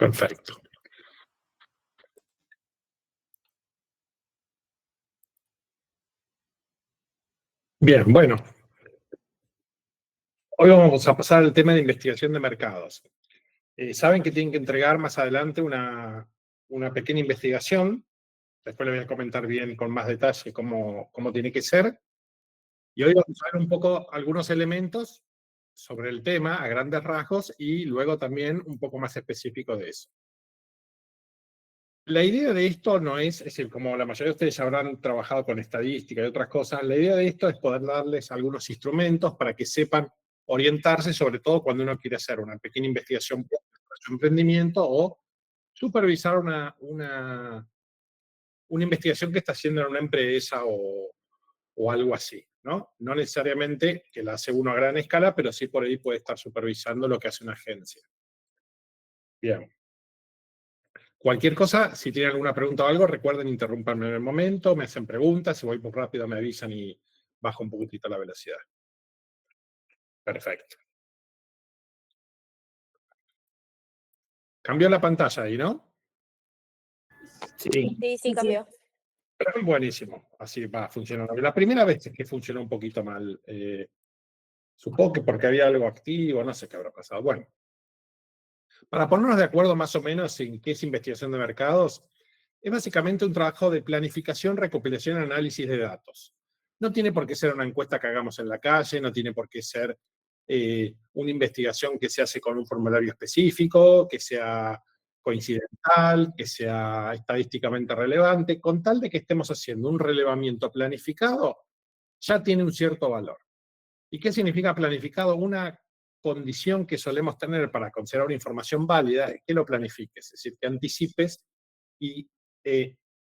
Perfecto. Bien, bueno, hoy vamos a pasar al tema de investigación de mercados. Saben que tienen que entregar más adelante una pequeña investigación. Después les voy a comentar bien con más detalle cómo tiene que ser. Y hoy vamos a ver un poco algunos elementos sobre el tema a grandes rasgos y luego también un poco más específico de eso. La idea de esto no es decir, como la mayoría de ustedes habrán trabajado con estadística y otras cosas, la idea de esto es poder darles algunos instrumentos para que sepan orientarse, sobre todo cuando uno quiere hacer una pequeña investigación para su emprendimiento o supervisar una investigación que está haciendo en una empresa o algo así, ¿no? No necesariamente que la hace uno a gran escala, pero sí por ahí puede estar supervisando lo que hace una agencia. Bien. Cualquier cosa, si tienen alguna pregunta o algo, recuerden interrumperme en el momento, me hacen preguntas, si voy muy rápido me avisan y bajo un poquitito la velocidad. Perfecto. Cambió la pantalla ahí, ¿no? Sí. Sí, cambió. Buenísimo, así va funcionando. La primera vez es que funcionó un poquito mal. Supongo que porque había algo activo, no sé qué habrá pasado. Bueno, para ponernos de acuerdo más o menos en qué es investigación de mercados, es básicamente un trabajo de planificación, recopilación y análisis de datos. No tiene por qué ser una encuesta que hagamos en la calle, no tiene por qué ser una investigación que se hace con un formulario específico, que sea coincidental, que sea estadísticamente relevante, con tal de que estemos haciendo un relevamiento planificado, ya tiene un cierto valor. ¿Y qué significa planificado? Una condición que solemos tener para considerar una información válida es que lo planifiques, es decir, que anticipes y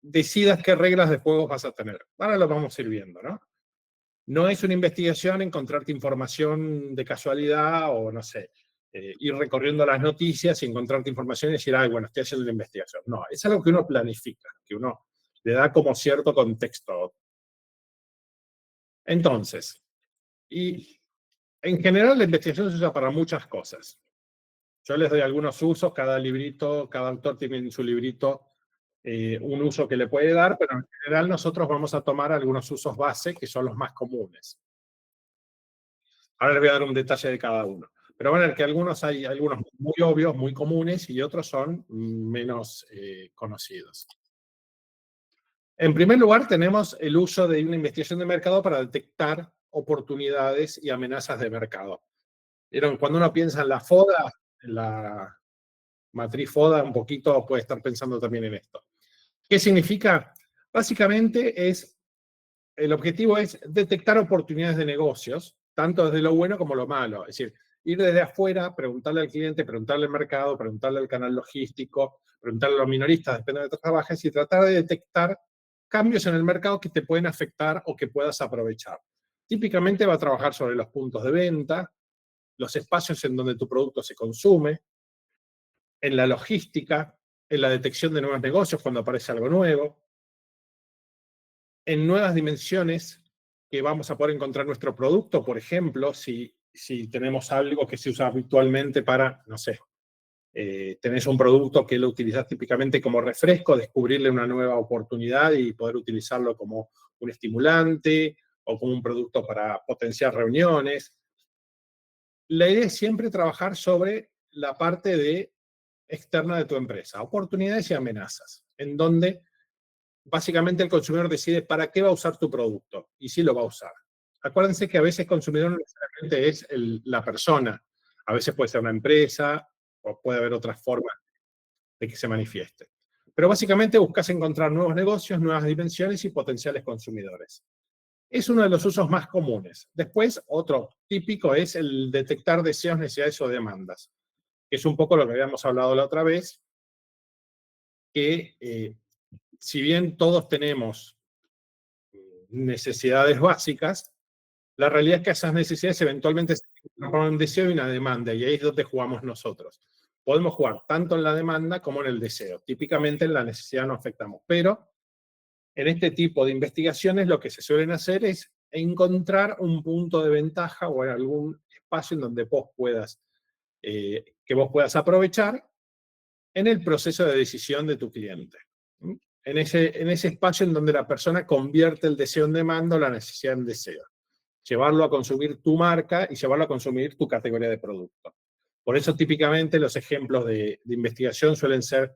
decidas qué reglas de juego vas a tener. Ahora lo vamos a ir viendo, ¿no? No es una investigación encontrarte información de casualidad o, no sé, ir recorriendo las noticias y encontrarte información y decir, ay, bueno, estoy haciendo una investigación. No, es algo que uno planifica, que uno le da como cierto contexto. Entonces, y en general la investigación se usa para muchas cosas. Yo les doy algunos usos, cada librito, cada autor tiene en su librito un uso que le puede dar, pero en general nosotros vamos a tomar algunos usos base que son los más comunes. Ahora les voy a dar un detalle de cada uno. Pero van a ver que hay algunos muy obvios, muy comunes, y otros son menos conocidos. En primer lugar, tenemos el uso de una investigación de mercado para detectar oportunidades y amenazas de mercado. ¿Vieron? Cuando uno piensa en la FODA, en la matriz FODA, un poquito puede estar pensando también en esto. ¿Qué significa? Básicamente el objetivo es detectar oportunidades de negocios, tanto desde lo bueno como lo malo. Es decir, ir desde afuera, preguntarle al cliente, preguntarle al mercado, preguntarle al canal logístico, preguntarle a los minoristas, depende de dónde trabajes, y tratar de detectar cambios en el mercado que te pueden afectar o que puedas aprovechar. Típicamente va a trabajar sobre los puntos de venta, los espacios en donde tu producto se consume, en la logística, en la detección de nuevos negocios cuando aparece algo nuevo, en nuevas dimensiones que vamos a poder encontrar nuestro producto, por ejemplo, si tenemos algo que se usa habitualmente para, no sé, tenés un producto que lo utilizás típicamente como refresco, descubrirle una nueva oportunidad y poder utilizarlo como un estimulante o como un producto para potenciar reuniones. La idea es siempre trabajar sobre la parte externa de tu empresa, oportunidades y amenazas, en donde básicamente el consumidor decide para qué va a usar tu producto y si lo va a usar. Acuérdense que a veces el consumidor no necesariamente es la persona, a veces puede ser una empresa o puede haber otras formas de que se manifieste. Pero básicamente buscas encontrar nuevos negocios, nuevas dimensiones y potenciales consumidores. Es uno de los usos más comunes. Después, otro típico es el detectar deseos, necesidades o demandas, que es un poco lo que habíamos hablado la otra vez, que si bien todos tenemos necesidades básicas, la realidad es que esas necesidades eventualmente se transforman en un deseo y una demanda, y ahí es donde jugamos nosotros. Podemos jugar tanto en la demanda como en el deseo. Típicamente en la necesidad no afectamos, pero en este tipo de investigaciones lo que se suelen hacer es encontrar un punto de ventaja o algún espacio en donde que vos puedas aprovechar, en el proceso de decisión de tu cliente. En ese espacio en donde la persona convierte el deseo en demanda o la necesidad en deseo. Llevarlo a consumir tu marca y llevarlo a consumir tu categoría de producto. Por eso típicamente los ejemplos de investigación suelen ser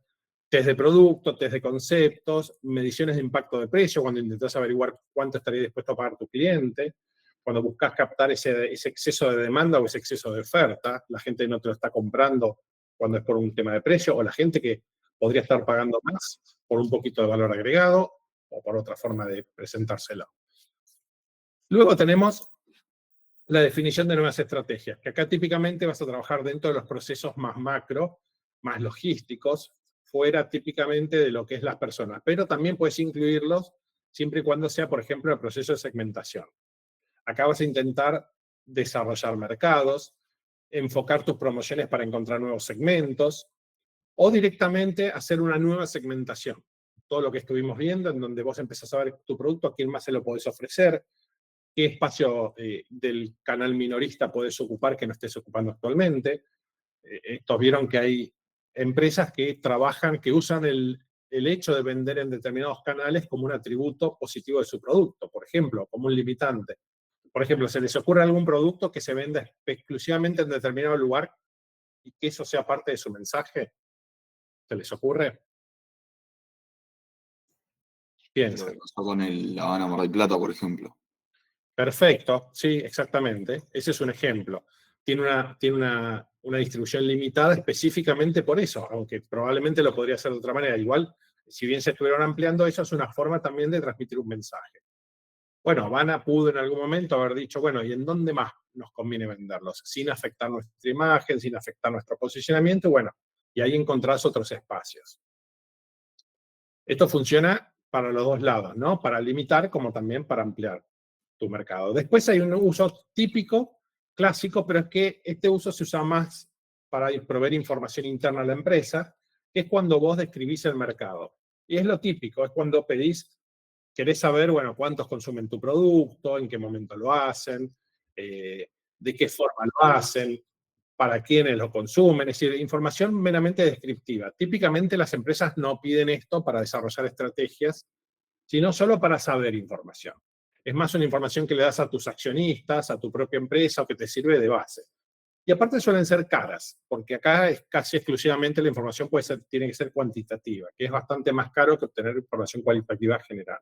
test de producto, test de conceptos, mediciones de impacto de precio, cuando intentas averiguar cuánto estaría dispuesto a pagar tu cliente, cuando buscas captar ese exceso de demanda o ese exceso de oferta, la gente no te lo está comprando cuando es por un tema de precio, o la gente que podría estar pagando más por un poquito de valor agregado o por otra forma de presentárselo. Luego tenemos la definición de nuevas estrategias, que acá típicamente vas a trabajar dentro de los procesos más macro, más logísticos, fuera típicamente de lo que es las personas, pero también puedes incluirlos siempre y cuando sea, por ejemplo, el proceso de segmentación. Acá vas a intentar desarrollar mercados, enfocar tus promociones para encontrar nuevos segmentos, o directamente hacer una nueva segmentación. Todo lo que estuvimos viendo, en donde vos empezás a ver tu producto, a quién más se lo podés ofrecer, qué espacio del canal minorista podés ocupar que no estés ocupando actualmente. Estos vieron que hay empresas que trabajan, que usan el hecho de vender en determinados canales como un atributo positivo de su producto, por ejemplo, como un limitante. Por ejemplo, ¿se les ocurre algún producto que se venda exclusivamente en determinado lugar y que eso sea parte de su mensaje? ¿Se les ocurre? Lo que Piensen. pasó con el La Habana Mar del Plata, por ejemplo. Perfecto, sí, exactamente. Ese es un ejemplo. Tiene una distribución limitada específicamente por eso, aunque probablemente lo podría hacer de otra manera. Igual, si bien se estuvieron ampliando, eso es una forma también de transmitir un mensaje. Bueno, Habana pudo en algún momento haber dicho, bueno, ¿y en dónde más nos conviene venderlos? Sin afectar nuestra imagen, sin afectar nuestro posicionamiento, bueno, y ahí encontrás otros espacios. Esto funciona para los dos lados, ¿no? Para limitar como también para ampliar tu mercado. Después hay un uso típico, clásico, pero es que este uso se usa más para proveer información interna a la empresa, que es cuando vos describís el mercado. Y es lo típico, es cuando querés saber, bueno, cuántos consumen tu producto, en qué momento lo hacen, de qué forma lo hacen, para quiénes lo consumen, es decir, información meramente descriptiva. Típicamente las empresas no piden esto para desarrollar estrategias, sino solo para saber información. Es más una información que le das a tus accionistas, a tu propia empresa o que te sirve de base. Y aparte suelen ser caras, porque acá es casi exclusivamente la información tiene que ser cuantitativa, que es bastante más caro que obtener información cualitativa general.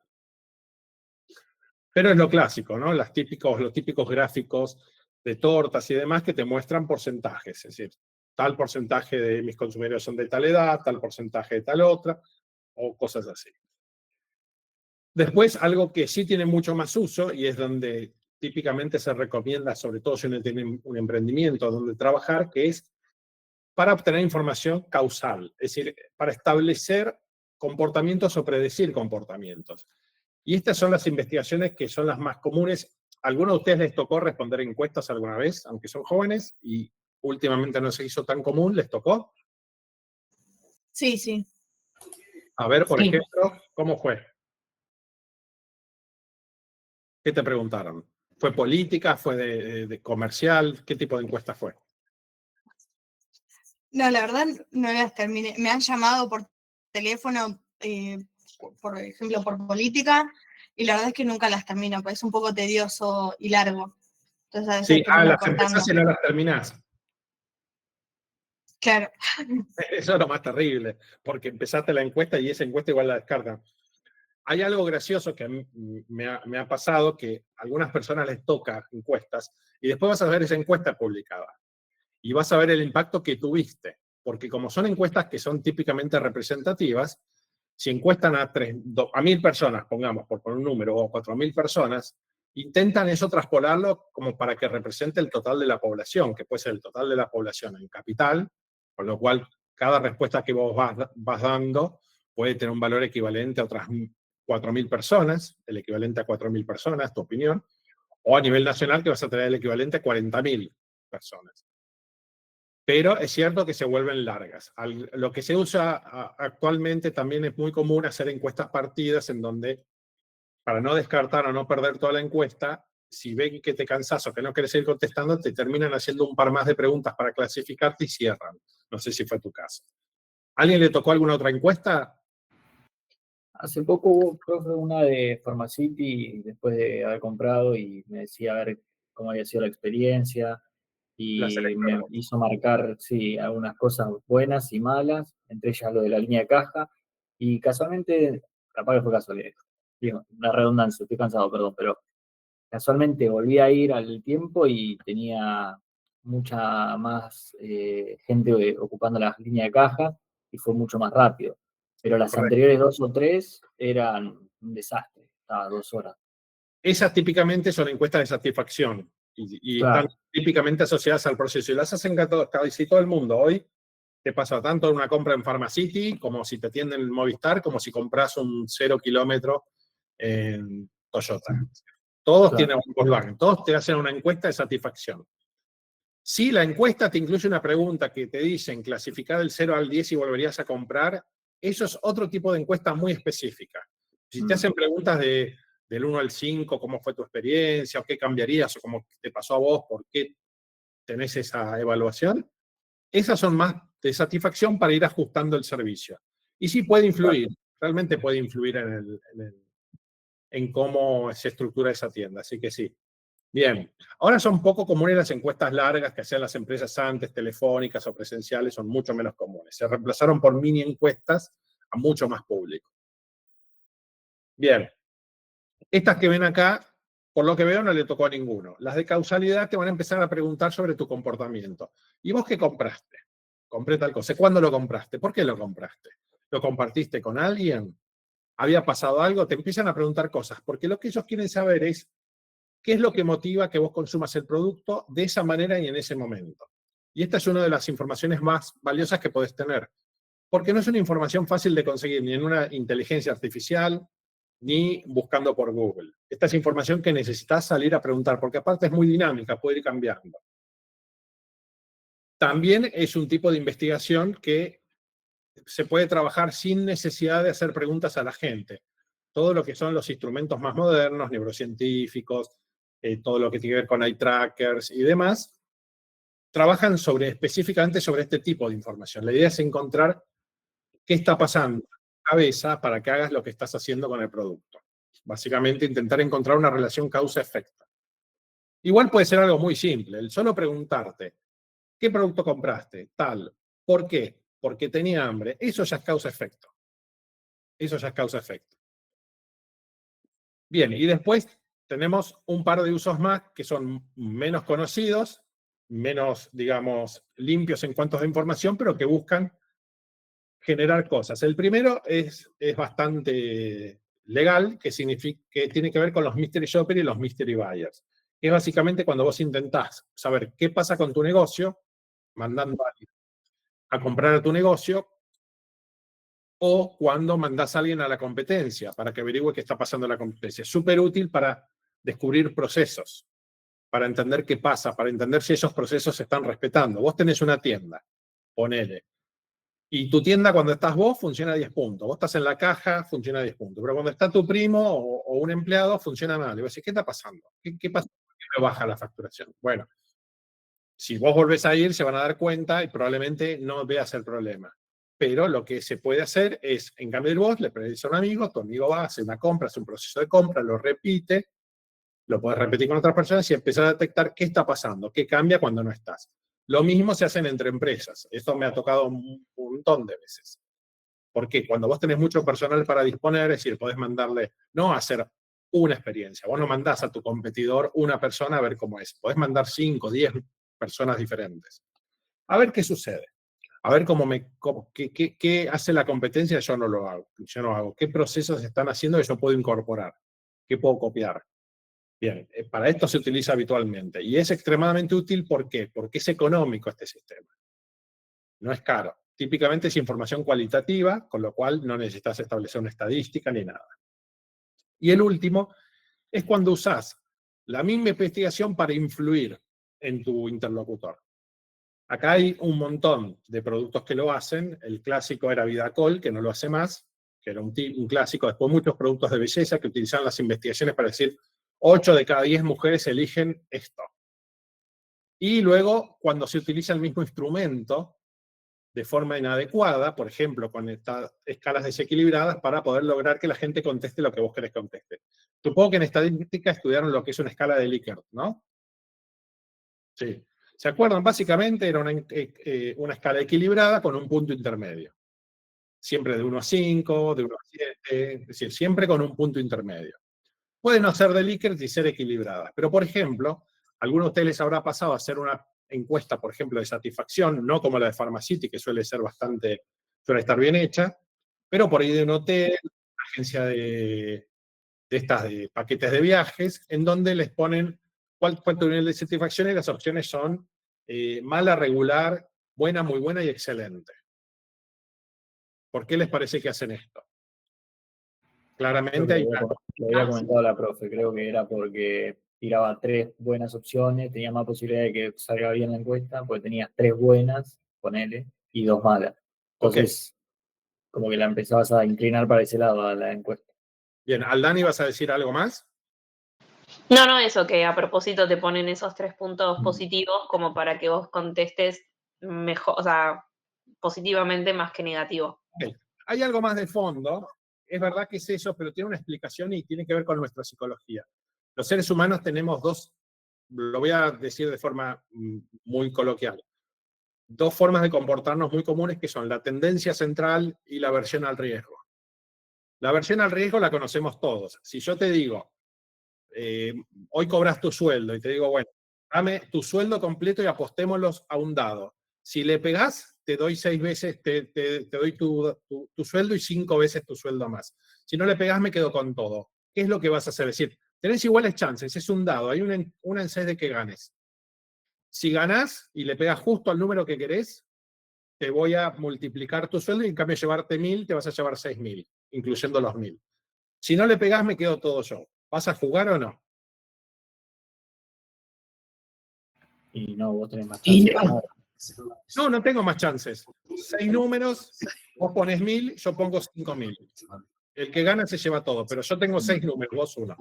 Pero es lo clásico, ¿no? Los típicos gráficos de tortas y demás que te muestran porcentajes, es decir, tal porcentaje de mis consumidores son de tal edad, tal porcentaje de tal otra, o cosas así. Después, algo que sí tiene mucho más uso y es donde típicamente se recomienda, sobre todo si uno tiene un emprendimiento donde trabajar, que es para obtener información causal, es decir, para establecer comportamientos o predecir comportamientos. Y estas son las investigaciones que son las más comunes. ¿A alguno de ustedes les tocó responder encuestas alguna vez, aunque son jóvenes, y últimamente no se hizo tan común? ¿Les tocó? Sí, sí. A ver, por Sí. ejemplo, ¿cómo fue? ¿Qué te preguntaron? ¿Fue política? ¿Fue de comercial? ¿Qué tipo de encuesta fue? No, la verdad no las terminé. Me han llamado por teléfono, por ejemplo, por política, y la verdad es que nunca las termino, porque es un poco tedioso y largo. Entonces a veces Sí, termino las cortando. empezás y no las terminás. Claro. Eso es lo más terrible, porque empezaste la encuesta y esa encuesta igual la descargan. Hay algo gracioso que a mí me ha pasado, que a algunas personas les toca encuestas, y después vas a ver esa encuesta publicada, y vas a ver el impacto que tuviste, porque como son encuestas que son típicamente representativas, si encuestan a 1.000 personas, pongamos, por poner un número, o 4.000 personas, intentan eso traspolarlo como para que represente el total de la población, que puede ser el total de la población en capital, con lo cual cada respuesta que vos vas dando puede tener un valor equivalente a otras 4.000 personas, el equivalente a 4.000 personas, tu opinión, o a nivel nacional que vas a tener el equivalente a 40.000 personas. Pero es cierto que se vuelven largas. Lo que se usa actualmente también es muy común hacer encuestas partidas en donde, para no descartar o no perder toda la encuesta, si ven que te cansas o que no quieres ir contestando, te terminan haciendo un par más de preguntas para clasificarte y cierran. No sé si fue tu caso. ¿Alguien le tocó alguna otra encuesta? Hace poco hubo, creo que fue una de Pharmacity, después de haber comprado, y me decía a ver cómo había sido la experiencia, Las y me electrónicas. hizo marcar, sí, algunas cosas buenas y malas, entre ellas lo de la línea de caja, y casualmente, capaz que fue casualidad, digo, una redundancia, estoy cansado, perdón, pero casualmente volví a ir al tiempo y tenía mucha más gente ocupando las líneas de caja y fue mucho más rápido. Pero las Correcto. anteriores 2 o 3 eran un desastre, estaba 2 horas. Esas típicamente son encuestas de satisfacción y están Claro, típicamente asociadas al proceso. Y las hacen casi todo el mundo. Hoy te pasa tanto en una compra en Pharmacity, como si te atienden en Movistar, como si compras un 0 kilómetro en Toyota. Todos claro. tienen un Volkswagen, todos te hacen una encuesta de satisfacción. Si la encuesta te incluye una pregunta que te dicen clasificar del 0 al 10 y volverías a comprar, eso es otro tipo de encuesta muy específica. Si te hacen preguntas del 1 al 5, cómo fue tu experiencia, o qué cambiarías, o cómo te pasó a vos, por qué tenés esa evaluación, esas son más de satisfacción para ir ajustando el servicio. Y sí puede influir, realmente puede influir en cómo se estructura esa tienda. Así que sí. Bien, ahora son poco comunes las encuestas largas que hacían las empresas antes, telefónicas o presenciales, son mucho menos comunes. Se reemplazaron por mini encuestas a mucho más público. Bien, estas que ven acá, por lo que veo, no le tocó a ninguno. Las de causalidad te van a empezar a preguntar sobre tu comportamiento. ¿Y vos qué compraste? Compré tal cosa. ¿Cuándo lo compraste? ¿Por qué lo compraste? ¿Lo compartiste con alguien? ¿Había pasado algo? Te empiezan a preguntar cosas, porque lo que ellos quieren saber es qué es lo que motiva que vos consumas el producto de esa manera y en ese momento. Y esta es una de las informaciones más valiosas que podés tener, porque no es una información fácil de conseguir ni en una inteligencia artificial, ni buscando por Google. Esta es información que necesitas salir a preguntar, porque aparte es muy dinámica, puede ir cambiando. También es un tipo de investigación que se puede trabajar sin necesidad de hacer preguntas a la gente. Todo lo que son los instrumentos más modernos, neurocientíficos, todo lo que tiene que ver con eye trackers y demás, trabajan específicamente sobre este tipo de información. La idea es encontrar qué está pasando en tu cabeza para que hagas lo que estás haciendo con el producto. Básicamente, intentar encontrar una relación causa-efecto. Igual puede ser algo muy simple, el solo preguntarte, ¿qué producto compraste? Tal. ¿Por qué? Porque tenía hambre. Eso ya es causa-efecto. Eso ya es causa-efecto. Bien, y después tenemos un par de usos más que son menos conocidos, menos, digamos, limpios en cuanto a información, pero que buscan generar cosas. El primero es bastante legal, que tiene que ver con los mystery shoppers y los mystery buyers. Que es básicamente cuando vos intentás saber qué pasa con tu negocio, mandando a alguien a comprar a tu negocio, o cuando mandás a alguien a la competencia para que averigüe qué está pasando en la competencia. Es súper útil para descubrir procesos, para entender qué pasa, para entender si esos procesos se están respetando. Vos tenés una tienda, ponele, y tu tienda cuando estás vos funciona a 10 puntos. Vos estás en la caja, funciona a 10 puntos. Pero cuando está tu primo o un empleado, funciona mal. Y vos decís, ¿qué está pasando? ¿Qué pasa? ¿Por qué me baja la facturación? Bueno, si vos volvés a ir, se van a dar cuenta y probablemente no veas el problema. Pero lo que se puede hacer es, en cambio de vos, le pedís a un amigo, tu amigo va, hace una compra, hace un proceso de compra, lo repite, lo puedes repetir con otras personas y empezar a detectar qué está pasando, qué cambia cuando no estás. Lo mismo se hacen entre empresas. Esto me ha tocado un montón de veces. Porque cuando vos tenés mucho personal para disponer, es decir, podés mandarle, no hacer una experiencia, vos no mandás a tu competidor una persona a ver cómo es, podés mandar 5, 10 personas diferentes. A ver qué sucede, a ver qué hace la competencia, yo no lo hago, yo no hago, qué procesos están haciendo que yo puedo incorporar, qué puedo copiar. Bien, para esto se utiliza habitualmente y es extremadamente útil, ¿por qué? Porque es económico este sistema, no es caro. Típicamente es información cualitativa, con lo cual no necesitas establecer una estadística ni nada. Y el último es cuando usás la misma investigación para influir en tu interlocutor. Acá hay un montón de productos que lo hacen. El clásico era Vidacol, que no lo hace más, que era un clásico. Después muchos productos de belleza que utilizaban las investigaciones para decir 8 de cada 10 mujeres eligen esto. Y luego, cuando se utiliza el mismo instrumento, de forma inadecuada, por ejemplo, con estas escalas desequilibradas, para poder lograr que la gente conteste lo que vos querés que conteste. Supongo que en estadística estudiaron lo que es una escala de Likert, ¿no? Sí. ¿Se acuerdan? Básicamente era una escala equilibrada con un punto intermedio. Siempre de 1 a 5, de 1 a 7, es decir, siempre con un punto intermedio. Pueden no ser de Likert y ser equilibradas, pero por ejemplo, a algunos de ustedes les habrá pasado a hacer una encuesta, por ejemplo, de satisfacción, no como la de Pharmacity, que suele estar bien hecha, pero por ahí de un hotel, una agencia de paquetes de viajes, en donde les ponen cuánto nivel de satisfacción y las opciones son mala, regular, buena, muy buena y excelente. ¿Por qué les parece que hacen esto? Claramente hay Lo había comentado la profe, creo que era porque tiraba 3 buenas opciones, tenía más posibilidad de que salga bien la encuesta, porque tenía 3 buenas, ponele, y 2 malas. Entonces, como que la empezabas a inclinar para ese lado a la encuesta. Bien, Aldani, ¿vas a decir algo más? No, eso, que a propósito te ponen esos 3 puntos positivos como para que vos contestes mejor, o sea, positivamente más que negativo. Okay. Hay algo más de fondo, es verdad que es eso, pero tiene una explicación y tiene que ver con nuestra psicología. Los seres humanos tenemos lo voy a decir de forma muy coloquial, 2 formas de comportarnos muy comunes, que son la tendencia central y la aversión al riesgo. La aversión al riesgo la conocemos todos. Si yo te digo, hoy cobras tu sueldo, y te digo, bueno, dame tu sueldo completo y apostémoslos a un dado. Si le pegás, te doy 6 veces, te doy tu sueldo y 5 veces tu sueldo más. Si no le pegás, me quedo con todo. ¿Qué es lo que vas a hacer? Es decir, tenés iguales chances, es un dado, hay una en 6 de que ganes. Si ganás y le pegas justo al número que querés, te voy a multiplicar tu sueldo y en cambio de llevarte 1.000, te vas a llevar 6.000, incluyendo los 1.000. Si no le pegás, me quedo todo yo. ¿Vas a jugar o no? Y no, vos tenés más chances. No tengo más chances. 6 números, vos pones 1.000, yo pongo 5.000. El que gana se lleva todo, pero yo tengo 6 números, vos 1.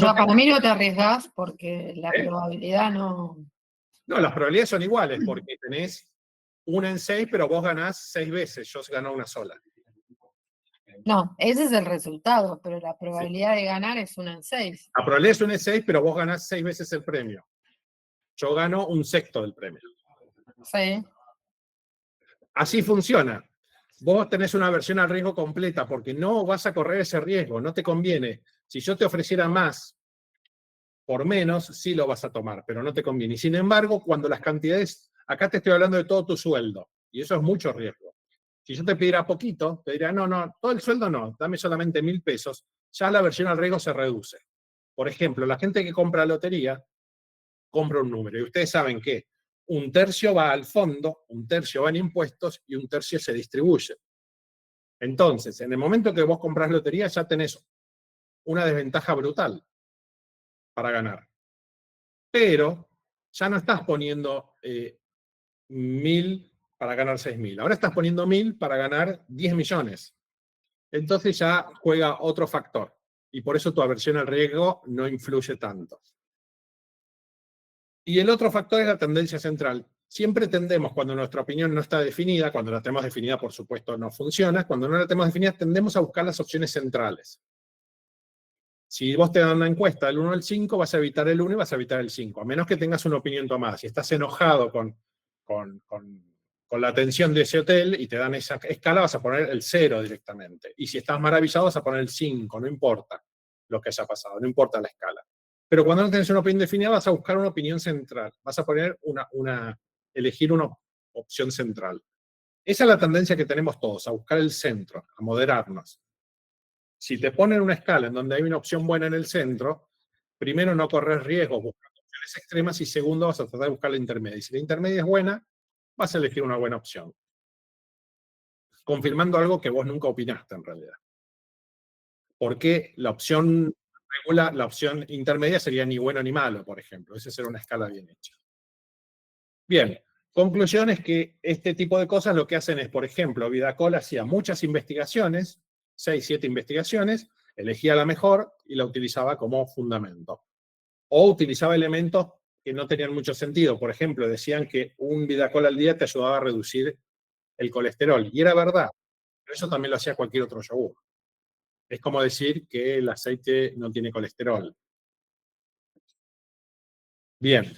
Para mí no te arriesgás porque la probabilidad no... No, las probabilidades son iguales, porque tenés 1 en 6, pero vos ganás 6 veces, yo gano una sola. No, ese es el resultado, pero la probabilidad de ganar es 1 en 6. La probabilidad es 1 en 6, pero vos ganás 6 veces el premio. Yo gano 1/6 del premio. Sí. Así funciona. Vos tenés una aversión al riesgo completa porque no vas a correr ese riesgo, no te conviene. Si yo te ofreciera más por menos, sí lo vas a tomar, pero no te conviene. Y sin embargo, cuando las cantidades, acá te estoy hablando de todo tu sueldo, y eso es mucho riesgo. Si yo te pidiera poquito, te diría, no, todo el sueldo no, dame solamente 1.000 pesos, ya la aversión al riesgo se reduce. Por ejemplo, la gente que compra lotería, compra un número, y ustedes saben que 1/3 va al fondo, 1/3 va en impuestos, y 1/3 se distribuye. Entonces, en el momento que vos compras lotería, ya tenés una desventaja brutal para ganar. Pero ya no estás poniendo 1.000 para ganar 6.000. Ahora estás poniendo 1.000 para ganar 10 millones. Entonces ya juega otro factor. Y por eso tu aversión al riesgo no influye tanto. Y el otro factor es la tendencia central. Siempre tendemos, cuando nuestra opinión no está definida, cuando la tenemos definida, por supuesto, no funciona. Cuando no la tenemos definida, tendemos a buscar las opciones centrales. Si vos te dan una encuesta del 1 al 5, vas a evitar el 1 y vas a evitar el 5, a menos que tengas una opinión tomada. Si estás enojado con la atención de ese hotel y te dan esa escala, vas a poner el 0 directamente. Y si estás maravillado, vas a poner el 5, no importa lo que haya pasado, no importa la escala. Pero cuando no tenés una opinión definida, vas a buscar una opinión central. Vas a poner elegir una opción central. Esa es la tendencia que tenemos todos, a buscar el centro, a moderarnos. Si te ponen una escala en donde hay una opción buena en el centro, primero no corres riesgos buscando opciones extremas y segundo vas a tratar de buscar la intermedia. Y si la intermedia es buena, vas a elegir una buena opción. Confirmando algo que vos nunca opinaste en realidad. Porque la opción intermedia sería ni bueno ni malo, por ejemplo. Esa sería una escala bien hecha. Bien, conclusión es que este tipo de cosas lo que hacen es, por ejemplo, Vidacol hacía muchas investigaciones, 6, 7 investigaciones, elegía la mejor y la utilizaba como fundamento. O utilizaba elementos que no tenían mucho sentido. Por ejemplo, decían que un Vidacol al día te ayudaba a reducir el colesterol. Y era verdad, pero eso también lo hacía cualquier otro yogur. Es como decir que el aceite no tiene colesterol. Bien.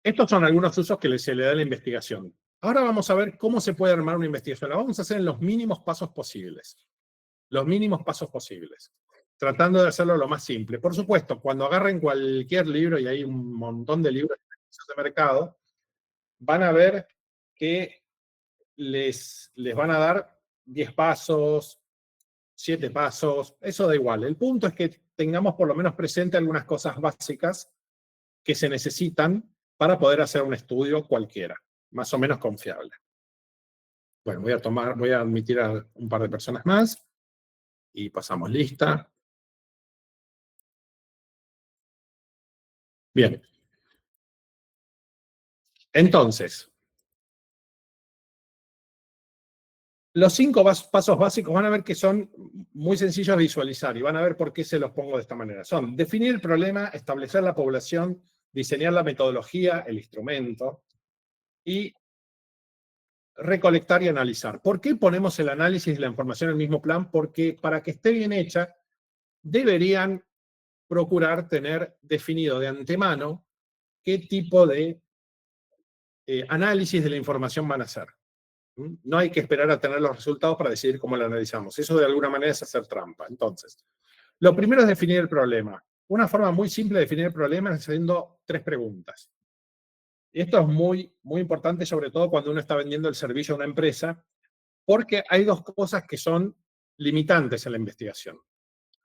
Estos son algunos usos que se le da a la investigación. Ahora vamos a ver cómo se puede armar una investigación. La vamos a hacer en los mínimos pasos posibles. Los mínimos pasos posibles. Tratando de hacerlo lo más simple. Por supuesto, cuando agarren cualquier libro, y hay un montón de libros de mercado, van a ver que les van a dar 10 pasos, 7 pasos, eso da igual. El punto es que tengamos por lo menos presente algunas cosas básicas que se necesitan para poder hacer un estudio cualquiera, más o menos confiable. Bueno, voy a admitir a un par de personas más y pasamos lista. Bien. Entonces, los 5 pasos básicos van a ver que son muy sencillos de visualizar y van a ver por qué se los pongo de esta manera. Son definir el problema, establecer la población, diseñar la metodología, el instrumento y recolectar y analizar. ¿Por qué ponemos el análisis y la información en el mismo plan? Porque para que esté bien hecha, deberían procurar tener definido de antemano qué tipo de análisis de la información van a hacer. No hay que esperar a tener los resultados para decidir cómo lo analizamos. Eso de alguna manera es hacer trampa. Entonces, lo primero es definir el problema. Una forma muy simple de definir el problema es haciendo 3 preguntas. Y esto es muy, muy importante, sobre todo cuando uno está vendiendo el servicio a una empresa, porque hay 2 cosas que son limitantes en la investigación.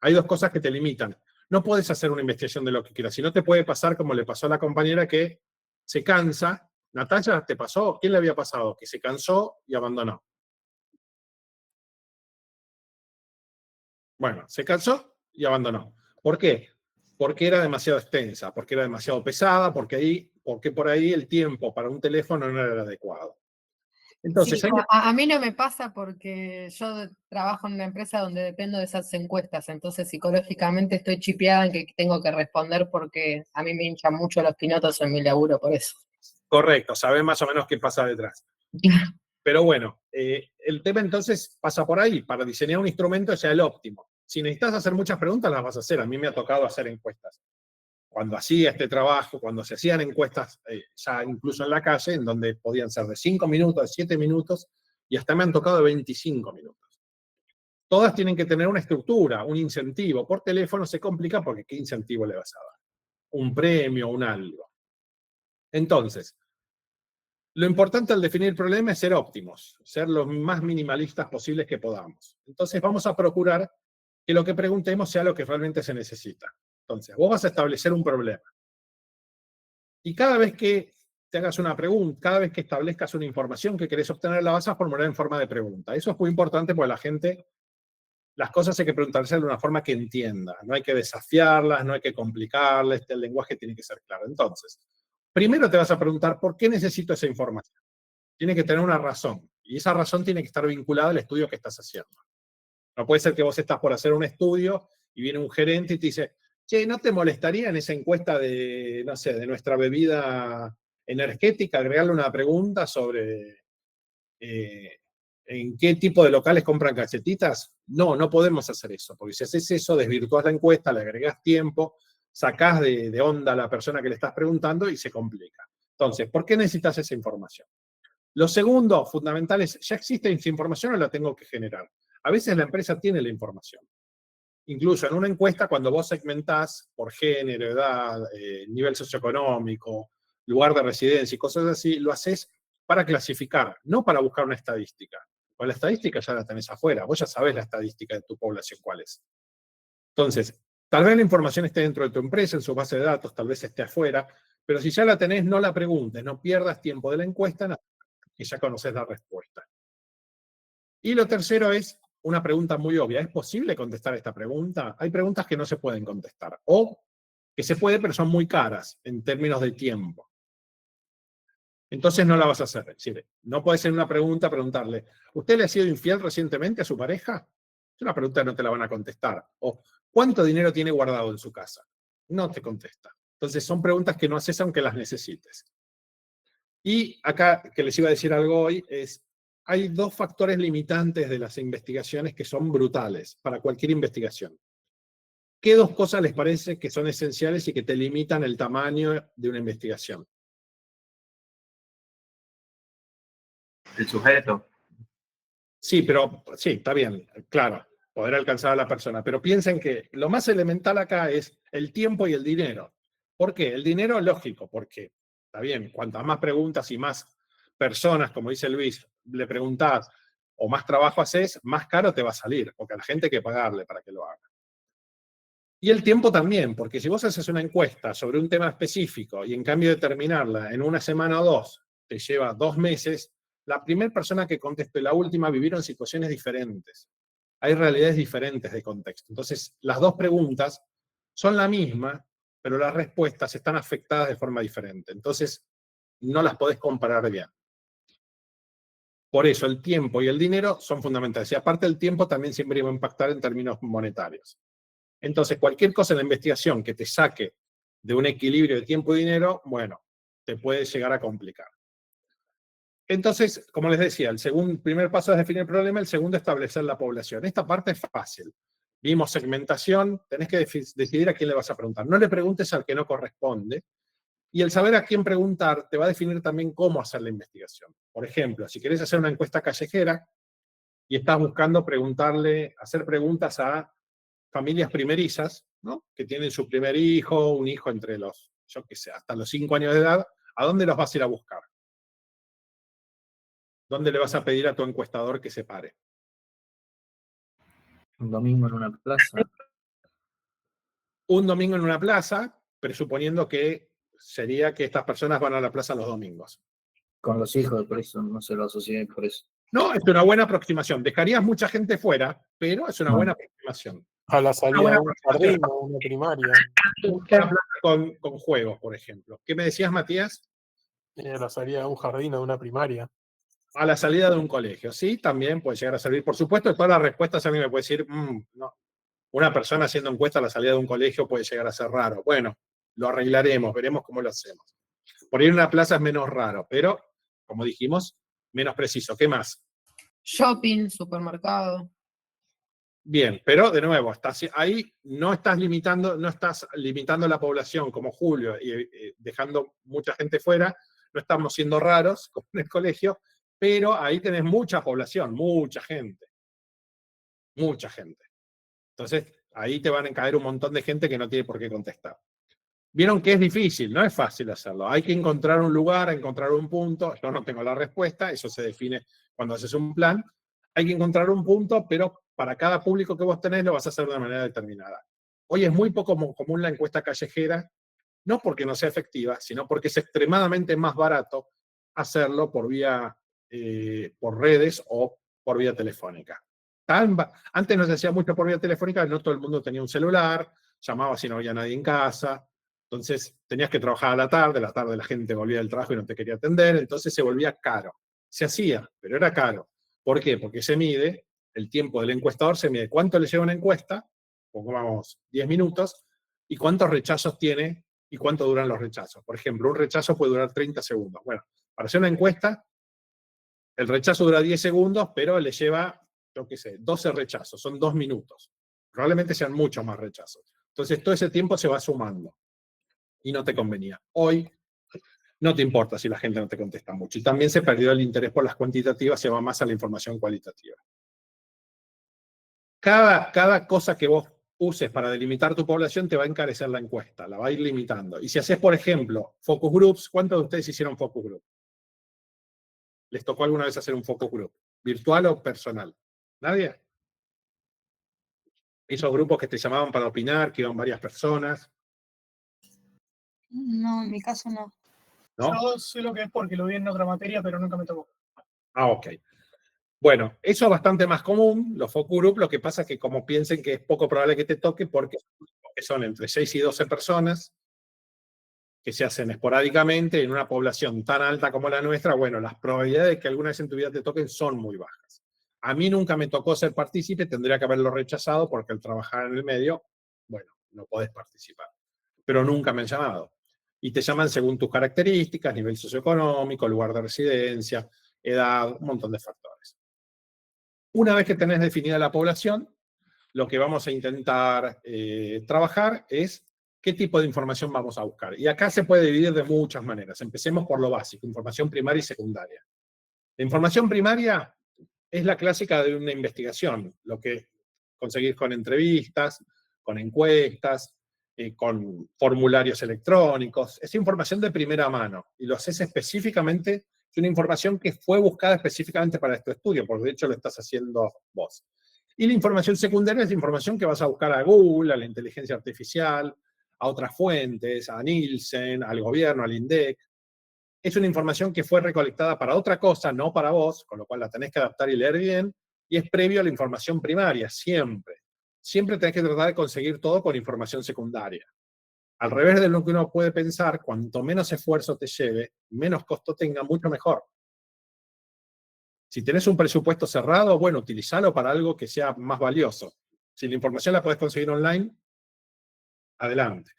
Hay 2 cosas que te limitan. No puedes hacer una investigación de lo que quieras. Si no, te puede pasar como le pasó a la compañera que se cansa. Natalia, ¿te pasó? ¿Quién le había pasado? Que se cansó y abandonó. Bueno, se cansó y abandonó. ¿Por qué? Porque era demasiado extensa, porque era demasiado pesada, porque por ahí el tiempo para un teléfono no era el adecuado. Entonces, Sí, a mí no me pasa porque yo trabajo en una empresa donde dependo de esas encuestas, entonces psicológicamente estoy chipeada en que tengo que responder porque a mí me hinchan mucho los pinotos en mi laburo por eso. correcto, sabes más o menos qué pasa detrás. Pero bueno, el tema entonces pasa por ahí. Para diseñar un instrumento sea el óptimo. Si necesitas hacer muchas preguntas, las vas a hacer. A mí me ha tocado hacer encuestas. Cuando hacía este trabajo, cuando se hacían encuestas, ya incluso en la calle, en donde podían ser de 5 minutos, de 7 minutos, y hasta me han tocado de 25 minutos. Todas tienen que tener una estructura, un incentivo. Por teléfono se complica porque ¿qué incentivo le vas a dar? Un premio, un algo. Entonces, lo importante al definir el problema es ser óptimos, ser los más minimalistas posibles que podamos. Entonces vamos a procurar que lo que preguntemos sea lo que realmente se necesita. Entonces, vos vas a establecer un problema. Y cada vez que te hagas una pregunta, cada vez que establezcas una información que querés obtener, la vas a formular en forma de pregunta. Eso es muy importante porque la gente, las cosas hay que preguntarse de una forma que entienda. No hay que desafiarlas, no hay que complicarlas, el lenguaje tiene que ser claro. Entonces, primero te vas a preguntar, ¿por qué necesito esa información? Tiene que tener una razón. Y esa razón tiene que estar vinculada al estudio que estás haciendo. No puede ser que vos estás por hacer un estudio y viene un gerente y te dice, che, ¿no te molestaría en esa encuesta de, no sé, de nuestra bebida energética agregarle una pregunta sobre en qué tipo de locales compran galletitas? No, no podemos hacer eso, porque si haces eso, desvirtuás la encuesta, le agregás tiempo, sacás de onda a la persona que le estás preguntando y se complica. Entonces, ¿por qué necesitas esa información? Lo segundo, fundamental, es, ¿ya existe esa información o la tengo que generar? A veces la empresa tiene la información. Incluso en una encuesta, cuando vos segmentás por género, edad, nivel socioeconómico, lugar de residencia y cosas así, lo haces para clasificar, no para buscar una estadística. Porque la estadística ya la tenés afuera, vos ya sabés la estadística de tu población cuál es. Entonces, tal vez la información esté dentro de tu empresa, en su base de datos, tal vez esté afuera, pero si ya la tenés, no la preguntes, no pierdas tiempo de la encuesta, que ya conoces la respuesta. Y lo tercero es una pregunta muy obvia. ¿Es posible contestar esta pregunta? Hay preguntas que no se pueden contestar, o que se puede, pero son muy caras en términos de tiempo. Entonces no la vas a hacer. Es decir, no puede ser una pregunta preguntarle, ¿usted le ha sido infiel recientemente a su pareja? Es una pregunta que no te la van a contestar. O, ¿cuánto dinero tiene guardado en su casa? No te contesta. Entonces son preguntas que no haces aunque las necesites. Y acá, que les iba a decir algo hoy, hay dos factores limitantes de las investigaciones que son brutales para cualquier investigación. ¿Qué dos cosas les parece que son esenciales y que te limitan el tamaño de una investigación? El sujeto. Sí, pero sí, está bien, claro, poder alcanzar a la persona. Pero piensen que lo más elemental acá es el tiempo y el dinero. ¿Por qué? El dinero es lógico, porque, está bien, cuantas más preguntas y más personas, como dice Luis, le preguntás o más trabajo haces, más caro te va a salir, porque a la gente hay que pagarle para que lo haga. Y el tiempo también, porque si vos haces una encuesta sobre un tema específico y en cambio de terminarla en una semana o dos, te lleva 2 meses, la primera persona que contestó y la última vivieron situaciones diferentes. Hay realidades diferentes de contexto. Entonces, las dos preguntas son la misma, pero las respuestas están afectadas de forma diferente. Entonces, no las podés comparar bien. Por eso, el tiempo y el dinero son fundamentales. Y aparte, el tiempo también siempre va a impactar en términos monetarios. Entonces, cualquier cosa en la investigación que te saque de un equilibrio de tiempo y dinero, bueno, te puede llegar a complicar. Entonces, como les decía, el primer paso es definir el problema, el segundo, establecer la población. Esta parte es fácil. Vimos segmentación, tenés que decidir a quién le vas a preguntar. No le preguntes al que no corresponde. Y el saber a quién preguntar te va a definir también cómo hacer la investigación. Por ejemplo, si querés hacer una encuesta callejera y estás buscando hacer preguntas a familias primerizas, ¿no? Que tienen su primer hijo, un hijo entre los, yo qué sé, hasta los 5 años de edad, ¿a dónde los vas a ir a buscar? ¿Dónde le vas a pedir a tu encuestador que se pare? Un domingo en una plaza. Un domingo en una plaza, presuponiendo que sería que estas personas van a la plaza los domingos. Con los hijos, por eso no se lo asocié por eso. No, es una buena aproximación. Dejarías mucha gente fuera, pero es una buena aproximación. A la salida buena de un jardín o una primaria. Una plaza con juegos, por ejemplo. ¿Qué me decías, Matías? A la salida de un jardín o de una primaria. A la salida de un colegio, sí, también puede llegar a servir. Por supuesto, todas las respuestas a mí me puede decir, no, una persona haciendo encuesta a la salida de un colegio puede llegar a ser raro. Bueno, lo arreglaremos, veremos cómo lo hacemos. Por ir a una plaza es menos raro, pero, como dijimos, menos preciso. ¿Qué más? Shopping, supermercado. Bien, pero de nuevo, ahí no estás limitando la población como Julio y dejando mucha gente fuera, no estamos siendo raros como en el colegio, pero ahí tenés mucha población, mucha gente. Mucha gente. Entonces, ahí te van a caer un montón de gente que no tiene por qué contestar. Vieron que es difícil, no es fácil hacerlo. Hay que encontrar un lugar, encontrar un punto. Yo no tengo la respuesta, eso se define cuando haces un plan. Hay que encontrar un punto, pero para cada público que vos tenés lo vas a hacer de una manera determinada. Hoy es muy poco común la encuesta callejera, no porque no sea efectiva, sino porque es extremadamente más barato hacerlo por redes o por vía telefónica. Antes no se hacía mucho por vía telefónica, no todo el mundo tenía un celular, llamaba si no había nadie en casa, entonces tenías que trabajar a la tarde la gente volvía del trabajo y no te quería atender, entonces se volvía caro. Se hacía, pero era caro. ¿Por qué? Porque se mide, el tiempo del encuestador se mide cuánto le lleva una encuesta, pongamos 10 minutos, y cuántos rechazos tiene y cuánto duran los rechazos. Por ejemplo, un rechazo puede durar 30 segundos. Bueno, para hacer una encuesta, el rechazo dura 10 segundos, pero le lleva, yo qué sé, 12 rechazos, son 2 minutos. Probablemente sean muchos más rechazos. Entonces, todo ese tiempo se va sumando. Y no te convenía. Hoy no te importa si la gente no te contesta mucho. Y también se perdió el interés por las cuantitativas, se va más a la información cualitativa. Cada cosa que vos uses para delimitar tu población te va a encarecer la encuesta, la va a ir limitando. Y si haces, por ejemplo, focus groups, ¿cuántos de ustedes hicieron focus group? ¿Les tocó alguna vez hacer un focus group? ¿Virtual o personal? ¿Nadie? Esos grupos que te llamaban para opinar, que iban varias personas. No, en mi caso no. ¿No? Yo sé lo que es porque lo vi en otra materia, pero nunca me tocó. Ah, ok. Bueno, eso es bastante más común, los focus group, lo que pasa es que como piensen que es poco probable que te toque, porque son entre 6 y 12 personas, que se hacen esporádicamente en una población tan alta como la nuestra, bueno, las probabilidades de que alguna vez en tu vida te toquen son muy bajas. A mí nunca me tocó ser partícipe, tendría que haberlo rechazado porque al trabajar en el medio, bueno, no podés participar. pero nunca me han llamado. Y te llaman según tus características, nivel socioeconómico, lugar de residencia, edad, un montón de factores. Una vez que tenés definida la población, lo que vamos a intentar trabajar es qué tipo de información vamos a buscar. Y acá se puede dividir de muchas maneras. Empecemos por lo básico, información primaria y secundaria. La información primaria es la clásica de una investigación, lo que conseguís con entrevistas, con encuestas, con formularios electrónicos. Es información de primera mano y lo haces específicamente, es una información que fue buscada específicamente para este estudio, porque de hecho lo estás haciendo vos. Y la información secundaria es información que vas a buscar a Google, a la inteligencia artificial, a otras fuentes, a Nielsen, al gobierno, al INDEC. Es una información que fue recolectada para otra cosa, no para vos, con lo cual la tenés que adaptar y leer bien, y es previo a la información primaria, siempre. Siempre tenés que tratar de conseguir todo con información secundaria. Al revés de lo que uno puede pensar, cuanto menos esfuerzo te lleve, menos costo tenga, mucho mejor. Si tenés un presupuesto cerrado, bueno, utilizalo para algo que sea más valioso. Si la información la podés conseguir online, adelante.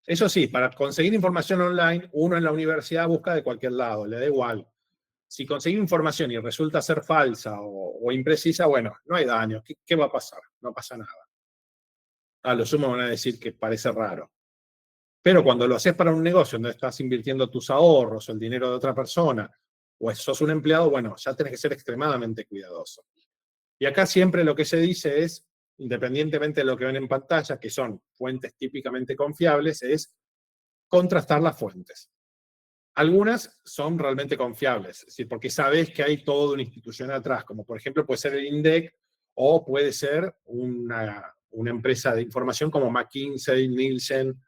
Eso sí, para conseguir información online, uno en la universidad busca de cualquier lado, le da igual. Si conseguir información y resulta ser falsa o imprecisa, bueno, no hay daño. ¿Qué va a pasar? No pasa nada. A lo sumo van a decir que parece raro. Pero cuando lo haces para un negocio donde estás invirtiendo tus ahorros o el dinero de otra persona, o sos un empleado, bueno, ya tenés que ser extremadamente cuidadoso. Y acá siempre lo que se dice es, independientemente de lo que ven en pantalla, que son fuentes típicamente confiables, es contrastar las fuentes. Algunas son realmente confiables, es decir, porque sabes que hay toda una institución atrás, como por ejemplo puede ser el INDEC o puede ser una empresa de información como McKinsey, Nielsen,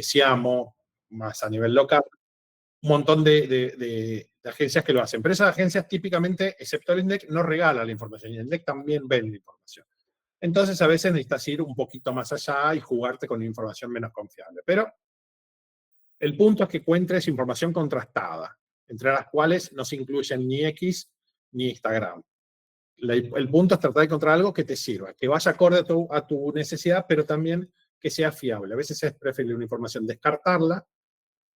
Siamo, más a nivel local, un montón de agencias que lo hacen. Pero esas agencias típicamente, excepto el INDEC, no regalan la información y el INDEC también vende información. Entonces a veces necesitas ir un poquito más allá y jugarte con información menos confiable. Pero el punto es que encuentres información contrastada, entre las cuales no se incluyen ni X ni Instagram. El punto es tratar de encontrar algo que te sirva, que vaya acorde a tu necesidad, pero también que sea fiable. A veces es preferible una información descartarla,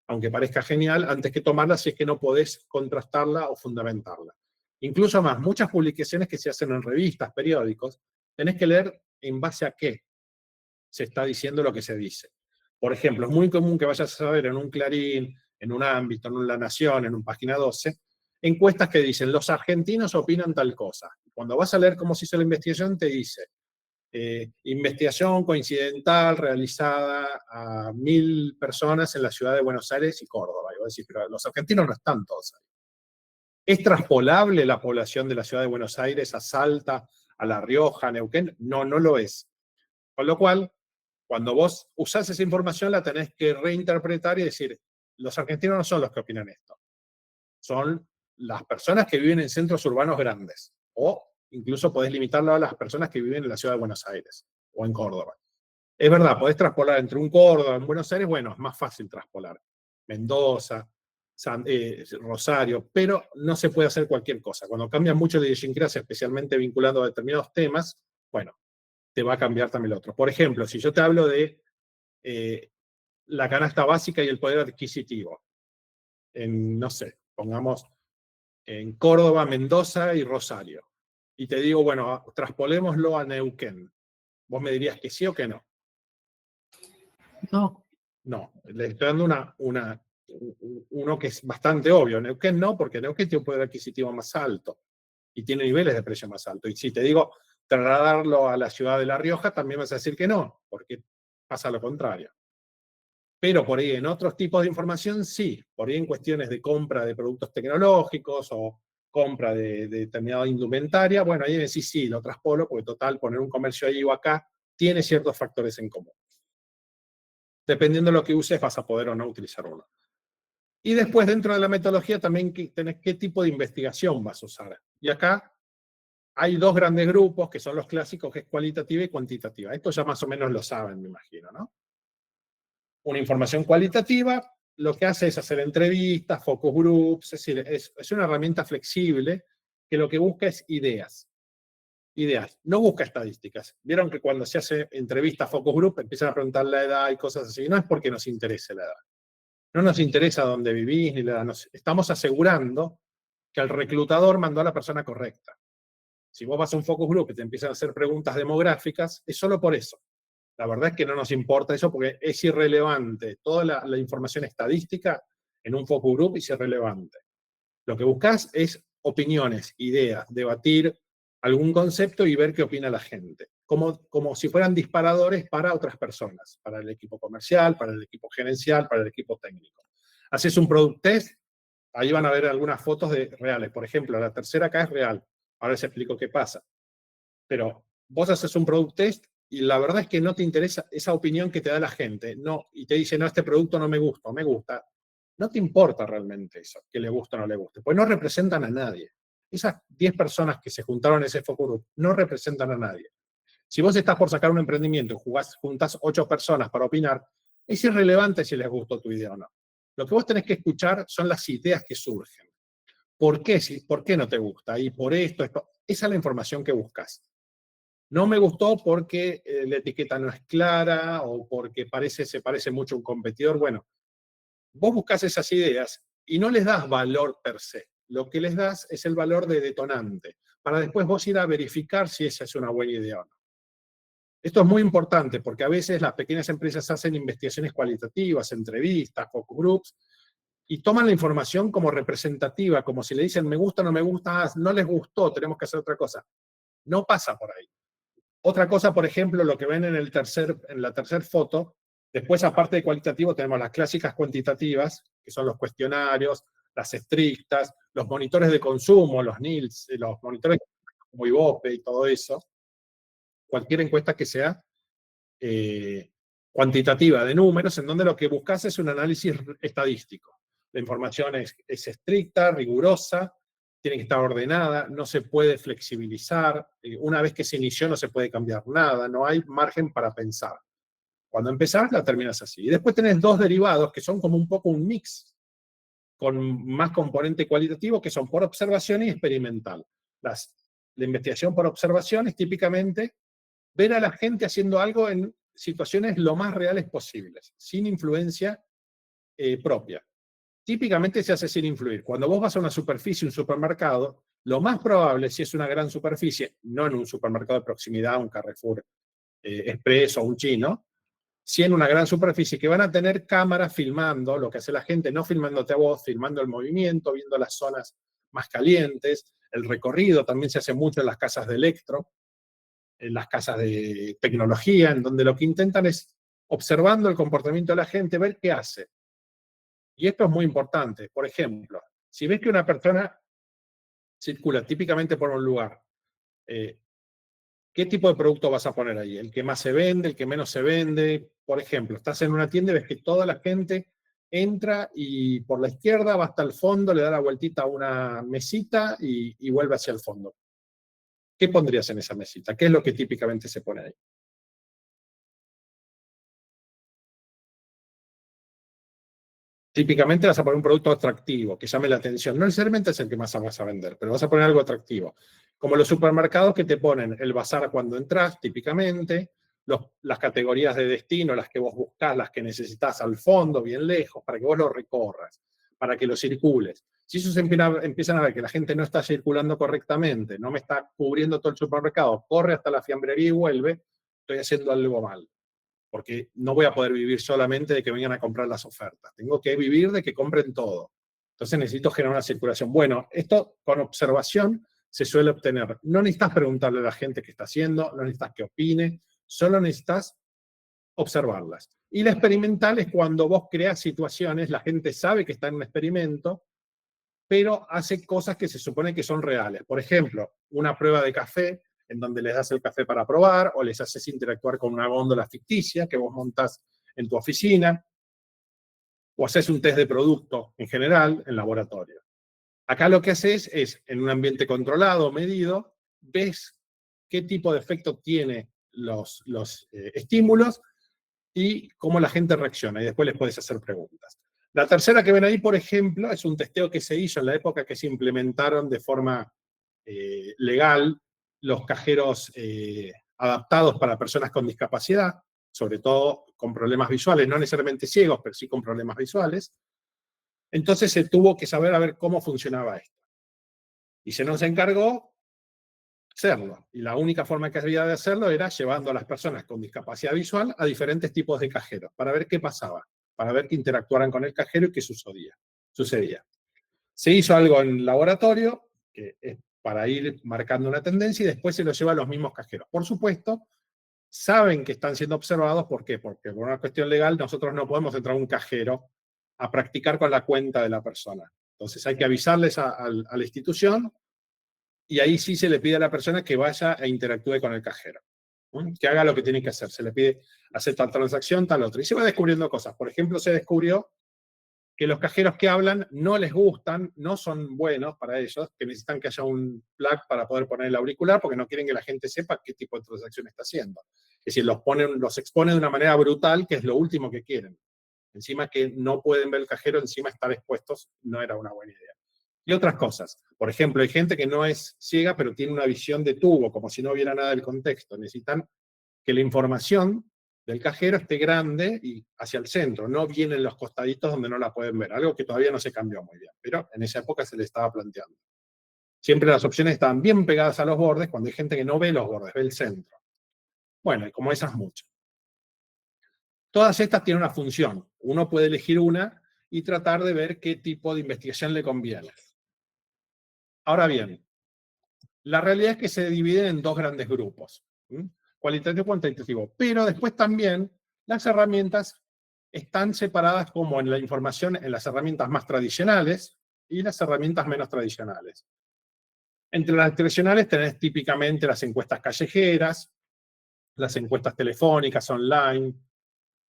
aunque parezca genial, antes que tomarla si es que no podés contrastarla o fundamentarla. Incluso más, muchas publicaciones que se hacen en revistas, periódicos, tenés que leer en base a qué se está diciendo lo que se dice. Por ejemplo, es muy común que vayas a ver en un Clarín, en un Ámbito, en La Nación, en un Página 12, encuestas que dicen, los argentinos opinan tal cosa. Cuando vas a leer cómo se hizo la investigación, te dice, investigación coincidental realizada a 1000 personas en la ciudad de Buenos Aires y Córdoba. Y vos decís, pero los argentinos no están todos ahí. ¿Es traspolable la población de la ciudad de Buenos Aires a Salta, a La Rioja, a Neuquén? No, no lo es. Con lo cual, cuando vos usás esa información, la tenés que reinterpretar y decir, los argentinos no son los que opinan esto. Son las personas que viven en centros urbanos grandes. O incluso podés limitarlo a las personas que viven en la ciudad de Buenos Aires o en Córdoba. Es verdad, podés traspolar entre un Córdoba y Buenos Aires, bueno, es más fácil traspolar. Mendoza, Rosario, pero no se puede hacer cualquier cosa. Cuando cambia mucho la idiosincrasia, especialmente vinculado a determinados temas, bueno, te va a cambiar también el otro. Por ejemplo, si yo te hablo de la canasta básica y el poder adquisitivo, en, no sé, pongamos en Córdoba, Mendoza y Rosario, y te digo, bueno, traspolémoslo a Neuquén, ¿vos me dirías que sí o que no? No. No, le estoy dando uno que es bastante obvio. Neuquén no, porque Neuquén tiene un poder adquisitivo más alto y tiene niveles de precio más altos. Y si te digo trasladarlo a la ciudad de La Rioja, también vas a decir que no, porque pasa lo contrario. Pero por ahí en otros tipos de información sí, por ahí en cuestiones de compra de productos tecnológicos o compra de determinada indumentaria, bueno, ahí decís sí, lo traspolo, porque total, poner un comercio ahí o acá tiene ciertos factores en común. Dependiendo de lo que uses, vas a poder o no utilizar uno. Y después, dentro de la metodología, también tenés qué tipo de investigación vas a usar. Y acá hay dos grandes grupos, que son los clásicos, que es cualitativa y cuantitativa. Esto ya más o menos lo saben, me imagino, ¿no? Una información cualitativa, lo que hace es hacer entrevistas, focus groups, es decir, es una herramienta flexible que lo que busca es ideas. ideas. No busca estadísticas. Vieron que cuando se hace entrevista focus group empiezan a preguntar la edad y cosas así. No es porque nos interese la edad. No nos interesa dónde vivís ni la edad. Estamos asegurando que el reclutador mandó a la persona correcta. Si vos vas a un focus group y te empiezan a hacer preguntas demográficas, es solo por eso. La verdad es que no nos importa eso porque es irrelevante. Toda la información estadística en un focus group es irrelevante. Lo que buscas es opiniones, ideas, debatir algún concepto y ver qué opina la gente. Como si fueran disparadores para otras personas, para el equipo comercial, para el equipo gerencial, para el equipo técnico. Haces un product test, ahí van a ver algunas fotos reales. Por ejemplo, la tercera acá es real. Ahora les explico qué pasa. Pero vos haces un product test y la verdad es que no te interesa esa opinión que te da la gente. No, y te dice, no, este producto no me gusta, o me gusta. No te importa realmente eso, que le guste o no le guste, pues no representan a nadie. Esas 10 personas que se juntaron en ese focus group no representan a nadie. Si vos estás por sacar un emprendimiento y juntás 8 personas para opinar, es irrelevante si les gustó tu idea o no. Lo que vos tenés que escuchar son las ideas que surgen. ¿Por qué? ¿Por qué no te gusta? Y por esto. Esa es la información que buscas. No me gustó porque la etiqueta no es clara o porque se parece mucho a un competidor. Bueno, vos buscás esas ideas y no les das valor per se. Lo que les das es el valor de detonante, para después vos ir a verificar si esa es una buena idea o no. Esto es muy importante porque a veces las pequeñas empresas hacen investigaciones cualitativas, entrevistas, focus groups, y toman la información como representativa, como si le dicen me gusta, no me gusta, no les gustó, tenemos que hacer otra cosa. No pasa por ahí. Otra cosa, por ejemplo, lo que ven en la tercera foto, después, aparte de cualitativo, tenemos las clásicas cuantitativas, que son los cuestionarios, las estrictas, los monitores de consumo, los NILS, los monitores como Ibope y todo eso. Cualquier encuesta que sea cuantitativa de números, en donde lo que buscas es un análisis estadístico. La información es estricta, rigurosa, tiene que estar ordenada, no se puede flexibilizar. Una vez que se inició no se puede cambiar nada, no hay margen para pensar. Cuando empezás, la terminas así. Y después tenés 2 derivados que son como un poco un mix, con más componente cualitativo, que son por observación y experimental. La investigación por observación es típicamente ver a la gente haciendo algo en situaciones lo más reales posibles, sin influencia propia. Típicamente se hace sin influir. Cuando vos vas a una superficie, un supermercado, lo más probable, si es una gran superficie, no en un supermercado de proximidad, un Carrefour Express o un chino, si en una gran superficie que van a tener cámaras filmando lo que hace la gente, no filmándote a vos, filmando el movimiento, viendo las zonas más calientes, el recorrido también se hace mucho en las casas de electro, en las casas de tecnología, en donde lo que intentan es, observando el comportamiento de la gente, ver qué hace. Y esto es muy importante. Por ejemplo, si ves que una persona circula típicamente por un lugar, ¿qué tipo de producto vas a poner ahí? ¿El que más se vende, el que menos se vende? Por ejemplo, estás en una tienda y ves que toda la gente entra y por la izquierda va hasta el fondo, le da la vueltita a una mesita y vuelve hacia el fondo. ¿Qué pondrías en esa mesita? ¿Qué es lo que típicamente se pone ahí? Típicamente vas a poner un producto atractivo, que llame la atención. No necesariamente es el que más vas a vender, pero vas a poner algo atractivo. Como los supermercados que te ponen el bazar cuando entras, típicamente, las categorías de destino, las que vos buscás, las que necesitas al fondo, bien lejos, para que vos lo recorras, para que lo circules. Si eso empiezan a ver que la gente no está circulando correctamente, no me está cubriendo todo el supermercado, corre hasta la fiambrería y vuelve, estoy haciendo algo mal. Porque no voy a poder vivir solamente de que vengan a comprar las ofertas. Tengo que vivir de que compren todo. Entonces necesito generar una circulación. Bueno, esto con observación se suele obtener. No necesitas preguntarle a la gente qué está haciendo, no necesitas que opine, solo necesitas observarlas. Y la experimental es cuando vos creas situaciones, la gente sabe que está en un experimento, pero hace cosas que se supone que son reales. Por ejemplo, una prueba de café, en donde les das el café para probar, o les haces interactuar con una góndola ficticia que vos montás en tu oficina, o haces un test de producto en general en laboratorio. Acá lo que haces es, en un ambiente controlado, medido, ves qué tipo de efecto tiene los estímulos y cómo la gente reacciona, y después les puedes hacer preguntas. La tercera que ven ahí, por ejemplo, es un testeo que se hizo en la época que se implementaron de forma legal los cajeros adaptados para personas con discapacidad, sobre todo con problemas visuales, no necesariamente ciegos, pero sí con problemas visuales. Entonces se tuvo que saber a ver cómo funcionaba esto. Y se nos encargó hacerlo. Y la única forma que había de hacerlo era llevando a las personas con discapacidad visual a diferentes tipos de cajeros, para ver qué pasaba, para ver que interactuaran con el cajero y qué sucedía. Se hizo algo en laboratorio, que es para ir marcando una tendencia, y después se lo lleva a los mismos cajeros. Por supuesto, saben que están siendo observados. ¿Por qué? Porque por una cuestión legal nosotros no podemos entrar a un cajero a practicar con la cuenta de la persona. Entonces hay que avisarles a la institución, y ahí sí se le pide a la persona que vaya e interactúe con el cajero, que haga lo que tiene que hacer. Se le pide hacer tal transacción, tal otra. Y se va descubriendo cosas. Por ejemplo, se descubrió que los cajeros que hablan no les gustan, no son buenos para ellos, que necesitan que haya un plug para poder poner el auricular, porque no quieren que la gente sepa qué tipo de transacción está haciendo. Es decir, los expone de una manera brutal, que es lo último que quieren. Encima que no pueden ver el cajero, encima estar expuestos no era una buena idea. Y otras cosas. Por ejemplo, hay gente que no es ciega, pero tiene una visión de tubo, como si no hubiera nada del contexto. Necesitan que la información del cajero esté grande y hacia el centro, no viene en los costaditos donde no la pueden ver, algo que todavía no se cambió muy bien, pero en esa época se le estaba planteando. Siempre las opciones estaban bien pegadas a los bordes, cuando hay gente que no ve los bordes, ve el centro. Bueno, y como esas muchas. Todas estas tienen una función. Uno puede elegir una y tratar de ver qué tipo de investigación le conviene. Ahora bien, la realidad es que se dividen en dos grandes grupos. Cualitativo y cuantitativo. Pero después también las herramientas están separadas, como en la información, en las herramientas más tradicionales y las herramientas menos tradicionales. Entre las tradicionales tenés típicamente las encuestas callejeras, las encuestas telefónicas, online,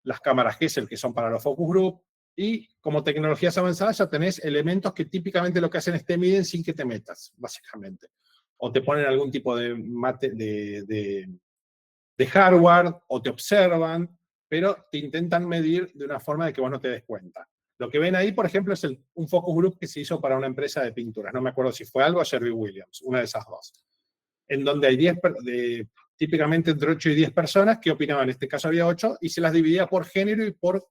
las cámaras Gesell, que son para los focus group, y como tecnologías avanzadas ya tenés elementos que típicamente lo que hacen es te miden sin que te metas, básicamente. O te ponen algún tipo de hardware, o te observan, pero te intentan medir de una forma de que vos no te des cuenta. Lo que ven ahí, por ejemplo, es un focus group que se hizo para una empresa de pinturas. No me acuerdo si fue Alba o Sherwin-Williams, una de esas dos. En donde hay típicamente entre 8 y 10 personas que opinaban. En este caso había 8, y se las dividía por género y por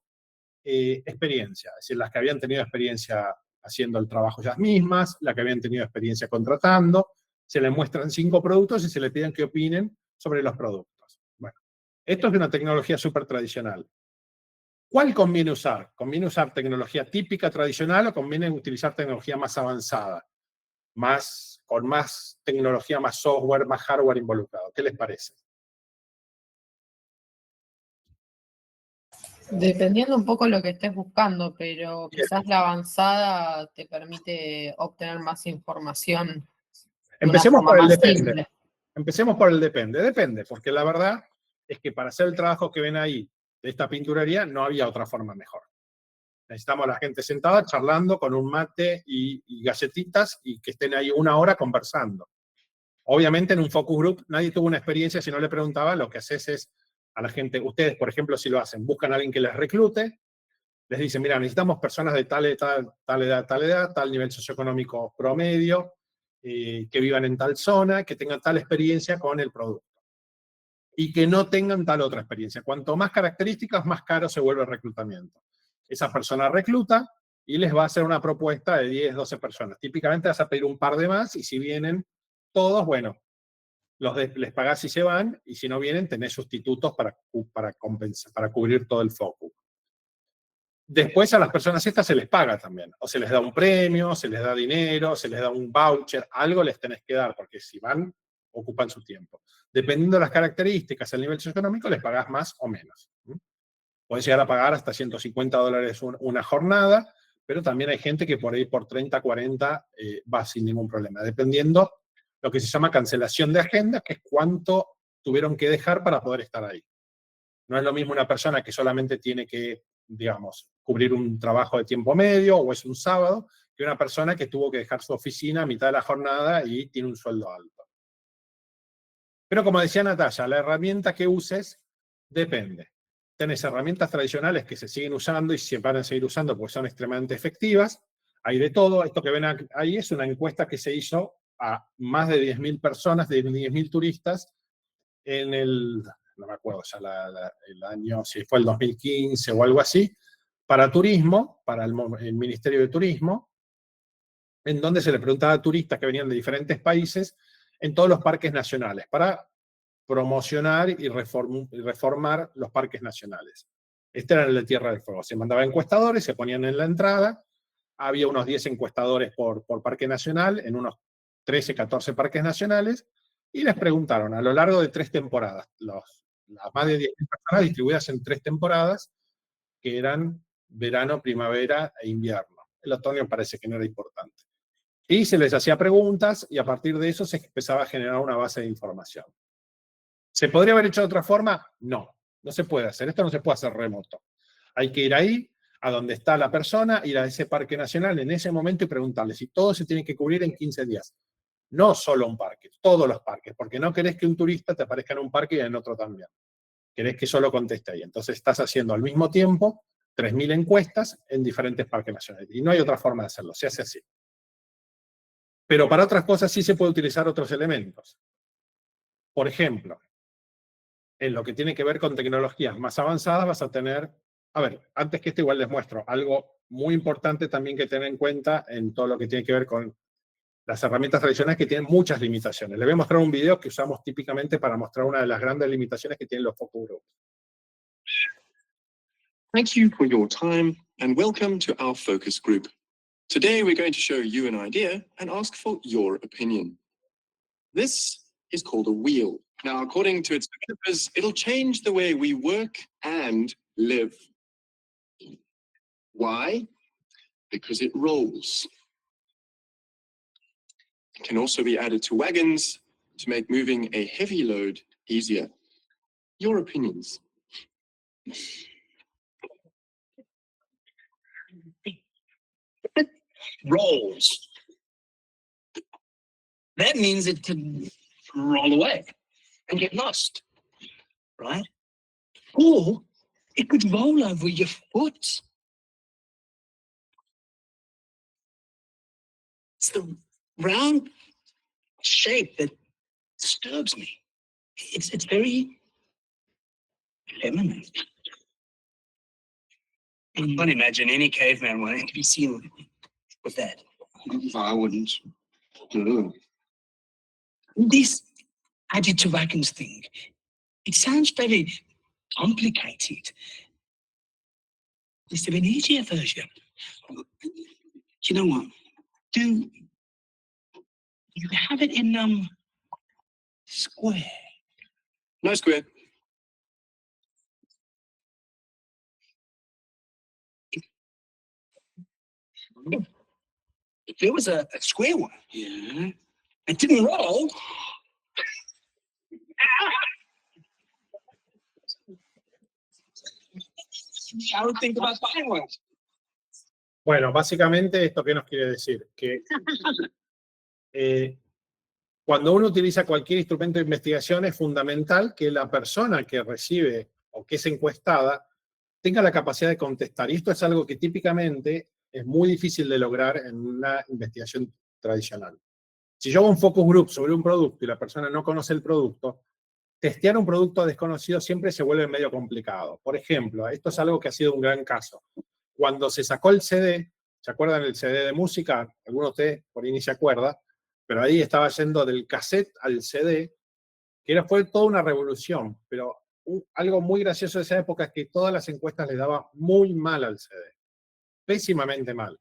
experiencia. Es decir, las que habían tenido experiencia haciendo el trabajo ellas mismas, las que habían tenido experiencia contratando. Se les muestran 5 productos y se les piden que opinen sobre los productos. Bueno, esto es una tecnología súper tradicional. ¿Cuál conviene usar? ¿Conviene usar tecnología típica tradicional o conviene utilizar tecnología más avanzada? Con más tecnología, más software, más hardware involucrado. ¿Qué les parece? Dependiendo un poco lo que estés buscando, pero Bien. quizás la avanzada te permite obtener más información de una Empecemos forma por el más depende. simple. Empecemos por el depende. Depende, porque la verdad es que para hacer el trabajo que ven ahí de esta pinturería no había otra forma mejor. Necesitamos a la gente sentada charlando con un mate y galletitas, y que estén ahí una hora conversando. Obviamente en un focus group nadie tuvo una experiencia. Si no le preguntaba, lo que haces es a la gente, ustedes por ejemplo si lo hacen, buscan a alguien que les reclute, les dicen, mira, necesitamos personas de tal edad, tal nivel socioeconómico promedio, que vivan en tal zona, que tengan tal experiencia con el producto. Y que no tengan tal otra experiencia. Cuanto más características, más caro se vuelve el reclutamiento. Esa persona recluta y les va a hacer una propuesta de 10, 12 personas. Típicamente vas a pedir un par de más, y si vienen todos, bueno, les pagás si se van, y si no vienen, tenés sustitutos para cubrir todo el foco. Después a las personas estas se les paga también, o se les da un premio, se les da dinero, se les da un voucher, algo les tenés que dar, porque si van, ocupan su tiempo. Dependiendo de las características, el nivel socioeconómico, les pagás más o menos. Podés llegar a pagar hasta $150 una jornada, pero también hay gente que por ahí por 30, 40 va sin ningún problema, dependiendo lo que se llama cancelación de agenda, que es cuánto tuvieron que dejar para poder estar ahí. No es lo mismo una persona que solamente tiene que, digamos, cubrir un trabajo de tiempo medio o es un sábado, que una persona que tuvo que dejar su oficina a mitad de la jornada y tiene un sueldo alto. Pero como decía Natalia, la herramienta que uses depende. Tenés herramientas tradicionales que se siguen usando y se van a seguir usando porque son extremadamente efectivas. Hay de todo. Esto que ven ahí es una encuesta que se hizo a más de 10.000 personas, de 10.000 turistas, en el, no me acuerdo ya el año, si fue el 2015 o algo así, para turismo, para el Ministerio de Turismo, en donde se le preguntaba a turistas que venían de diferentes países en todos los parques nacionales, para promocionar y reformar los parques nacionales. Este era el de Tierra del Fuego. Se mandaba encuestadores, se ponían en la entrada, había unos 10 encuestadores por parque nacional, en unos 13, 14 parques nacionales, y les preguntaron a lo largo de 3 temporadas, las más de 10.000 personas distribuidas en 3 temporadas, que eran verano, primavera e invierno. El otoño parece que no era importante. Y se les hacía preguntas, y a partir de eso se empezaba a generar una base de información. ¿Se podría haber hecho de otra forma? No, no se puede hacer. Esto no se puede hacer remoto. Hay que ir ahí, a donde está la persona, ir a ese parque nacional en ese momento y preguntarle si todo se tiene que cubrir en 15 días. No solo un parque, todos los parques, porque no querés que un turista te aparezca en un parque y en otro también. Querés que solo conteste ahí. Entonces estás haciendo al mismo tiempo 3.000 encuestas en diferentes parques nacionales. Y no hay otra forma de hacerlo, se hace así. Pero para otras cosas sí se puede utilizar otros elementos. Por ejemplo, en lo que tiene que ver con tecnologías más avanzadas vas a tener, a ver, antes que esto igual les muestro algo muy importante también que tener en cuenta en todo lo que tiene que ver con las herramientas tradicionales, que tienen muchas limitaciones. Les voy a mostrar un video que usamos típicamente para mostrar una de las grandes limitaciones que tienen los focus groups. Thank you for your time and welcome to our focus group. Today we're going to show you an idea and ask for your opinion. This is called a wheel. Now, according to its developers, it'll change the way we work and live. Why? Because it rolls. It can also be added to wagons to make moving a heavy load easier. Your opinions? It rolls. That means it can roll away and get lost, right? Or it could roll over your foot. It's the round shape that disturbs me. It's very feminine. I can't imagine any caveman wanting to be seen with that. I wouldn't. No. This added to wagons thing, it sounds very complicated. Is there an easier version? You know what? Do you have it in square? No square. If there was a square one, Yeah. it didn't roll. I would think about buying one. Bueno, básicamente, ¿esto qué nos quiere decir? Que cuando uno utiliza cualquier instrumento de investigación es fundamental que la persona que recibe o que es encuestada tenga la capacidad de contestar. Y esto es algo que típicamente es muy difícil de lograr en una investigación tradicional. Si yo hago un focus group sobre un producto y la persona no conoce el producto, testear un producto desconocido siempre se vuelve medio complicado. Por ejemplo, esto es algo que ha sido un gran caso. Cuando se sacó el CD, ¿se acuerdan el CD de música? Algunos de ustedes por ahí ni se acuerda, pero ahí estaba yendo del cassette al CD, que fue toda una revolución. Pero algo muy gracioso de esa época es que todas las encuestas le daban muy mal al CD, pésimamente mal.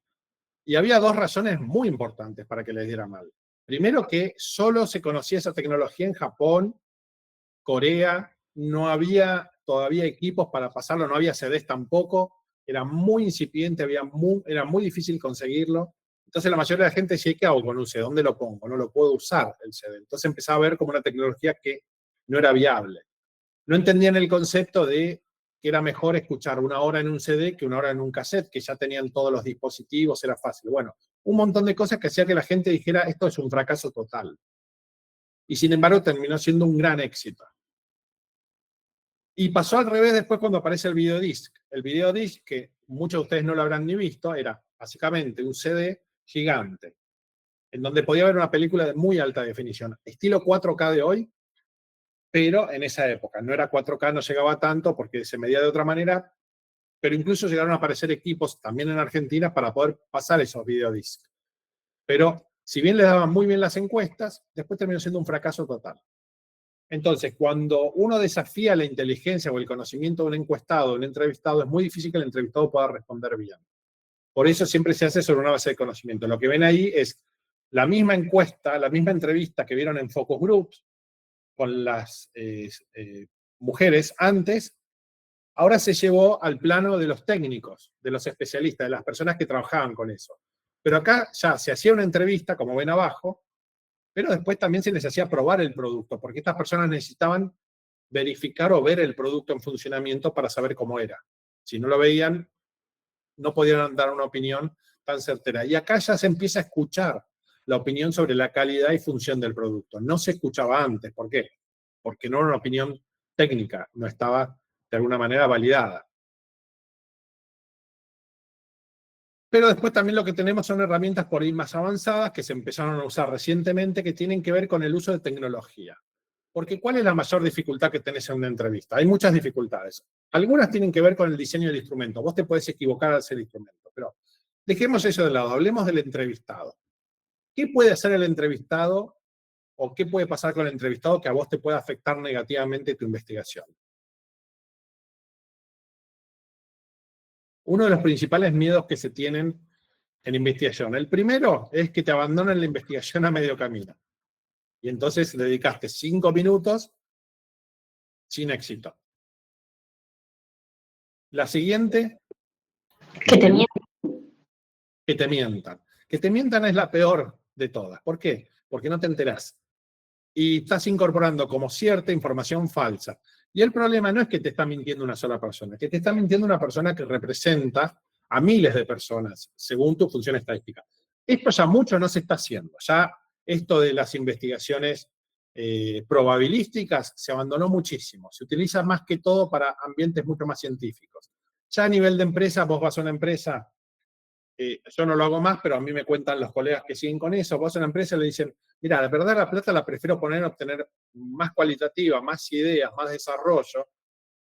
Y había 2 razones muy importantes para que les diera mal. Primero, que solo se conocía esa tecnología en Japón, Corea, no había todavía equipos para pasarlo, no había CDs tampoco, era muy incipiente, era muy difícil conseguirlo. Entonces la mayoría de la gente decía, ¿qué hago con un CD? ¿Dónde lo pongo? No lo puedo usar el CD. Entonces empezaba a ver como una tecnología que no era viable. No entendían el concepto de que era mejor escuchar 1 hora en un CD que 1 hora en un cassette, que ya tenían todos los dispositivos, era fácil. Bueno, un montón de cosas que hacía que la gente dijera, esto es un fracaso total. Y sin embargo terminó siendo un gran éxito. Y pasó al revés después cuando aparece el videodisc. El videodisc, que muchos de ustedes no lo habrán ni visto, era básicamente un CD gigante, en donde podía ver una película de muy alta definición, estilo 4K de hoy, pero en esa época. No era 4K, no llegaba tanto porque se medía de otra manera, pero incluso llegaron a aparecer equipos también en Argentina para poder pasar esos videodiscs. Pero si bien le daban muy bien las encuestas, después terminó siendo un fracaso total. Entonces, cuando uno desafía la inteligencia o el conocimiento de un encuestado o un entrevistado, es muy difícil que el entrevistado pueda responder bien. Por eso siempre se hace sobre una base de conocimiento. Lo que ven ahí es la misma encuesta, la misma entrevista que vieron en Focus Groups con las mujeres antes, ahora se llevó al plano de los técnicos, de los especialistas, de las personas que trabajaban con eso. Pero acá ya se hacía una entrevista, como ven abajo, pero después también se les hacía probar el producto, porque estas personas necesitaban verificar o ver el producto en funcionamiento para saber cómo era. Si no lo veían, no podían dar una opinión tan certera. Y acá ya se empieza a escuchar la opinión sobre la calidad y función del producto. No se escuchaba antes. ¿Por qué? Porque no era una opinión técnica, no estaba de alguna manera validada. Pero después también lo que tenemos son herramientas por ahí más avanzadas que se empezaron a usar recientemente que tienen que ver con el uso de tecnología. Porque ¿cuál es la mayor dificultad que tenés en una entrevista? Hay muchas dificultades. Algunas tienen que ver con el diseño del instrumento. Vos te podés equivocar al hacer el instrumento, pero dejemos eso de lado. Hablemos del entrevistado. ¿Qué puede hacer el entrevistado o qué puede pasar con el entrevistado que a vos te pueda afectar negativamente tu investigación? Uno de los principales miedos que se tienen en investigación. El primero es que te abandonen la investigación a medio camino. Y entonces dedicaste 5 minutos sin éxito. La siguiente. Que te mientan. Que te mientan. Que te mientan es la peor de todas. ¿Por qué? Porque no te enterás. Y estás incorporando como cierta información falsa. Y el problema no es que te está mintiendo una sola persona, que te está mintiendo una persona que representa a miles de personas, según tu función estadística. Esto ya mucho no se está haciendo. Ya esto de las investigaciones probabilísticas se abandonó muchísimo. Se utiliza más que todo para ambientes mucho más científicos. Ya a nivel de empresa, vos vas a una empresa, yo no lo hago más, pero a mí me cuentan los colegas que siguen con eso, vos a una empresa le dicen, mira, de verdad la plata la prefiero poner en obtener más cualitativa, más ideas, más desarrollo,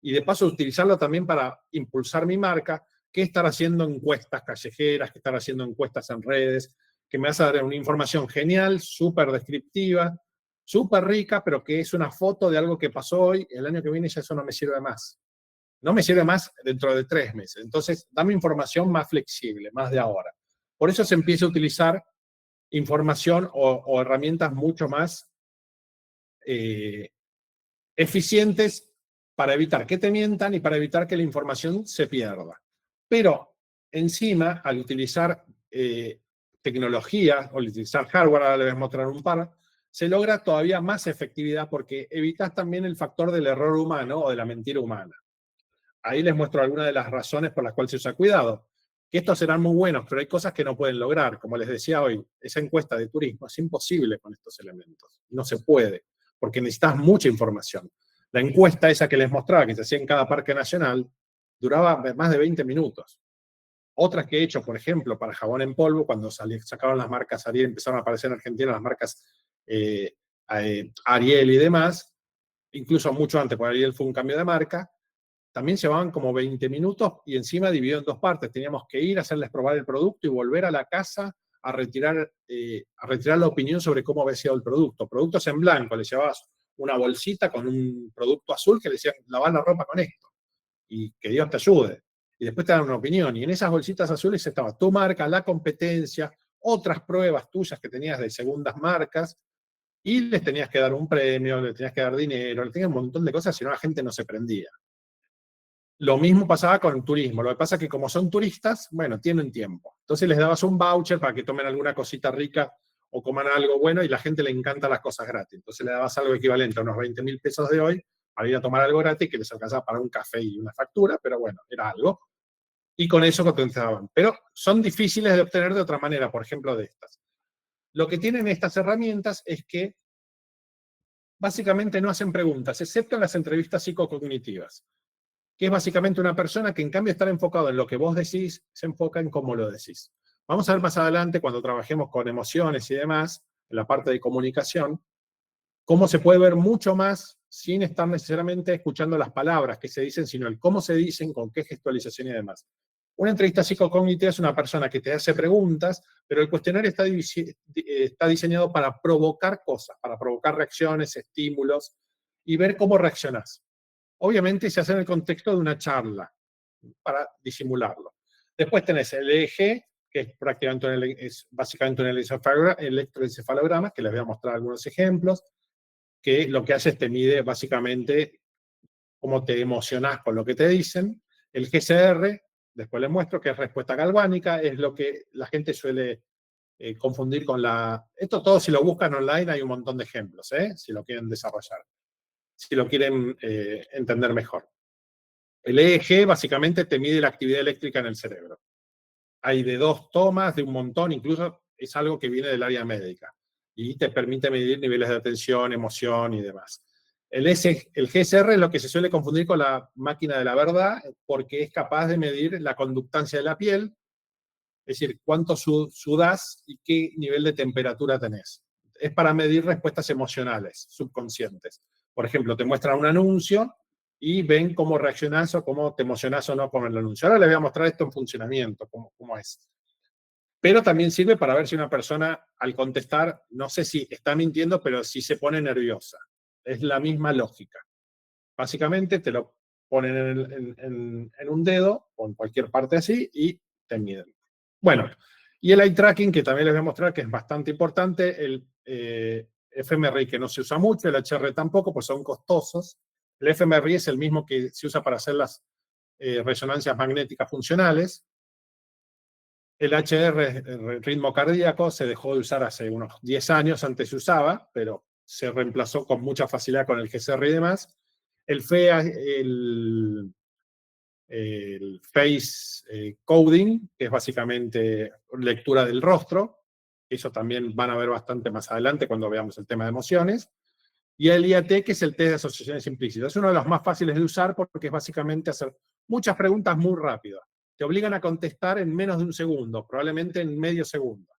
y de paso utilizarlo también para impulsar mi marca, que estar haciendo encuestas callejeras, que estar haciendo encuestas en redes, que me vas a dar una información genial, súper descriptiva, súper rica, pero que es una foto de algo que pasó hoy, el año que viene ya eso no me sirve más. No me sirve más dentro de 3 meses. Entonces, dame información más flexible, más de ahora. Por eso se empieza a utilizar información o herramientas mucho más eficientes para evitar que te mientan y para evitar que la información se pierda. Pero encima, al utilizar tecnología, o al utilizar hardware, ahora les voy a mostrar un par, se logra todavía más efectividad porque evitas también el factor del error humano o de la mentira humana. Ahí les muestro algunas de las razones por las cuales se usa cuidado. Que estos serán muy buenos, pero hay cosas que no pueden lograr. Como les decía hoy, esa encuesta de turismo es imposible con estos elementos. No se puede, porque necesitas mucha información. La encuesta esa que les mostraba, que se hacía en cada parque nacional, duraba más de 20 minutos. Otras que he hecho, por ejemplo, para jabón en polvo, cuando sacaron las marcas Ariel, empezaron a aparecer en Argentina las marcas Ariel y demás, incluso mucho antes, porque Ariel fue un cambio de marca, también llevaban como 20 minutos y encima dividido en 2 partes. Teníamos que ir a hacerles probar el producto y volver a la casa a retirar la opinión sobre cómo había sido el producto. Productos en blanco, le llevabas una bolsita con un producto azul que le decían, lavá la ropa con esto. Y que Dios te ayude. Y después te dan una opinión. Y en esas bolsitas azules estaba tu marca, la competencia, otras pruebas tuyas que tenías de segundas marcas, y les tenías que dar un premio, les tenías que dar dinero, les tenías un montón de cosas, si no la gente no se prendía. Lo mismo pasaba con el turismo. Lo que pasa es que como son turistas, bueno, tienen tiempo. Entonces les dabas un voucher para que tomen alguna cosita rica o coman algo bueno y la gente le encanta las cosas gratis. Entonces le dabas algo equivalente a unos 20.000 pesos de hoy para ir a tomar algo gratis que les alcanzaba para un café y una factura, pero bueno, era algo. Y con eso contentaban. Pero son difíciles de obtener de otra manera, por ejemplo, de estas. Lo que tienen estas herramientas es que básicamente no hacen preguntas, excepto en las entrevistas psicocognitivas, que es básicamente una persona que en cambio de estar enfocado en lo que vos decís, se enfoca en cómo lo decís. Vamos a ver más adelante, cuando trabajemos con emociones y demás, en la parte de comunicación, cómo se puede ver mucho más sin estar necesariamente escuchando las palabras que se dicen, sino el cómo se dicen, con qué gestualización y demás. Una entrevista psicocognitiva es una persona que te hace preguntas, pero el cuestionario está diseñado para provocar cosas, para provocar reacciones, estímulos, y ver cómo reaccionás. Obviamente se hace en el contexto de una charla, para disimularlo. Después tenés el EEG, que es prácticamente es básicamente un electroencefalograma, que les voy a mostrar algunos ejemplos, que lo que hace es te mide básicamente cómo te emocionás con lo que te dicen. El GCR, después les muestro, que es respuesta galvánica, es lo que la gente suele confundir con la... Esto todo, si lo buscan online, hay un montón de ejemplos, si lo quieren desarrollar, si lo quieren entender mejor. El EEG básicamente te mide la actividad eléctrica en el cerebro. Hay de 2 tomas, de un montón, incluso es algo que viene del área médica y te permite medir niveles de atención, emoción y demás. El GSR es lo que se suele confundir con la máquina de la verdad, porque es capaz de medir la conductancia de la piel, es decir, cuánto sudás y qué nivel de temperatura tenés. Es para medir respuestas emocionales, subconscientes. Por ejemplo, te muestran un anuncio y ven cómo reaccionás o cómo te emocionás o no con el anuncio. Ahora les voy a mostrar esto en funcionamiento, cómo es. Pero también sirve para ver si una persona, al contestar, no sé si está mintiendo, pero si se pone nerviosa. Es la misma lógica. Básicamente te lo ponen en un dedo o en cualquier parte así y te miden. Bueno, y el eye tracking, que también les voy a mostrar que es bastante importante. El fMRI, que no se usa mucho, el HR tampoco, pues son costosos. El fMRI es el mismo que se usa para hacer las resonancias magnéticas funcionales. El HR, el ritmo cardíaco, se dejó de usar hace unos 10 años, antes se usaba, pero se reemplazó con mucha facilidad con el GCR y demás. El FEA, el face coding, que es básicamente lectura del rostro, eso también van a ver bastante más adelante cuando veamos el tema de emociones. Y el IAT, que es el test de asociaciones implícitas. Es uno de los más fáciles de usar porque es básicamente hacer muchas preguntas muy rápido. Te obligan a contestar en menos de un segundo, probablemente en medio segundo.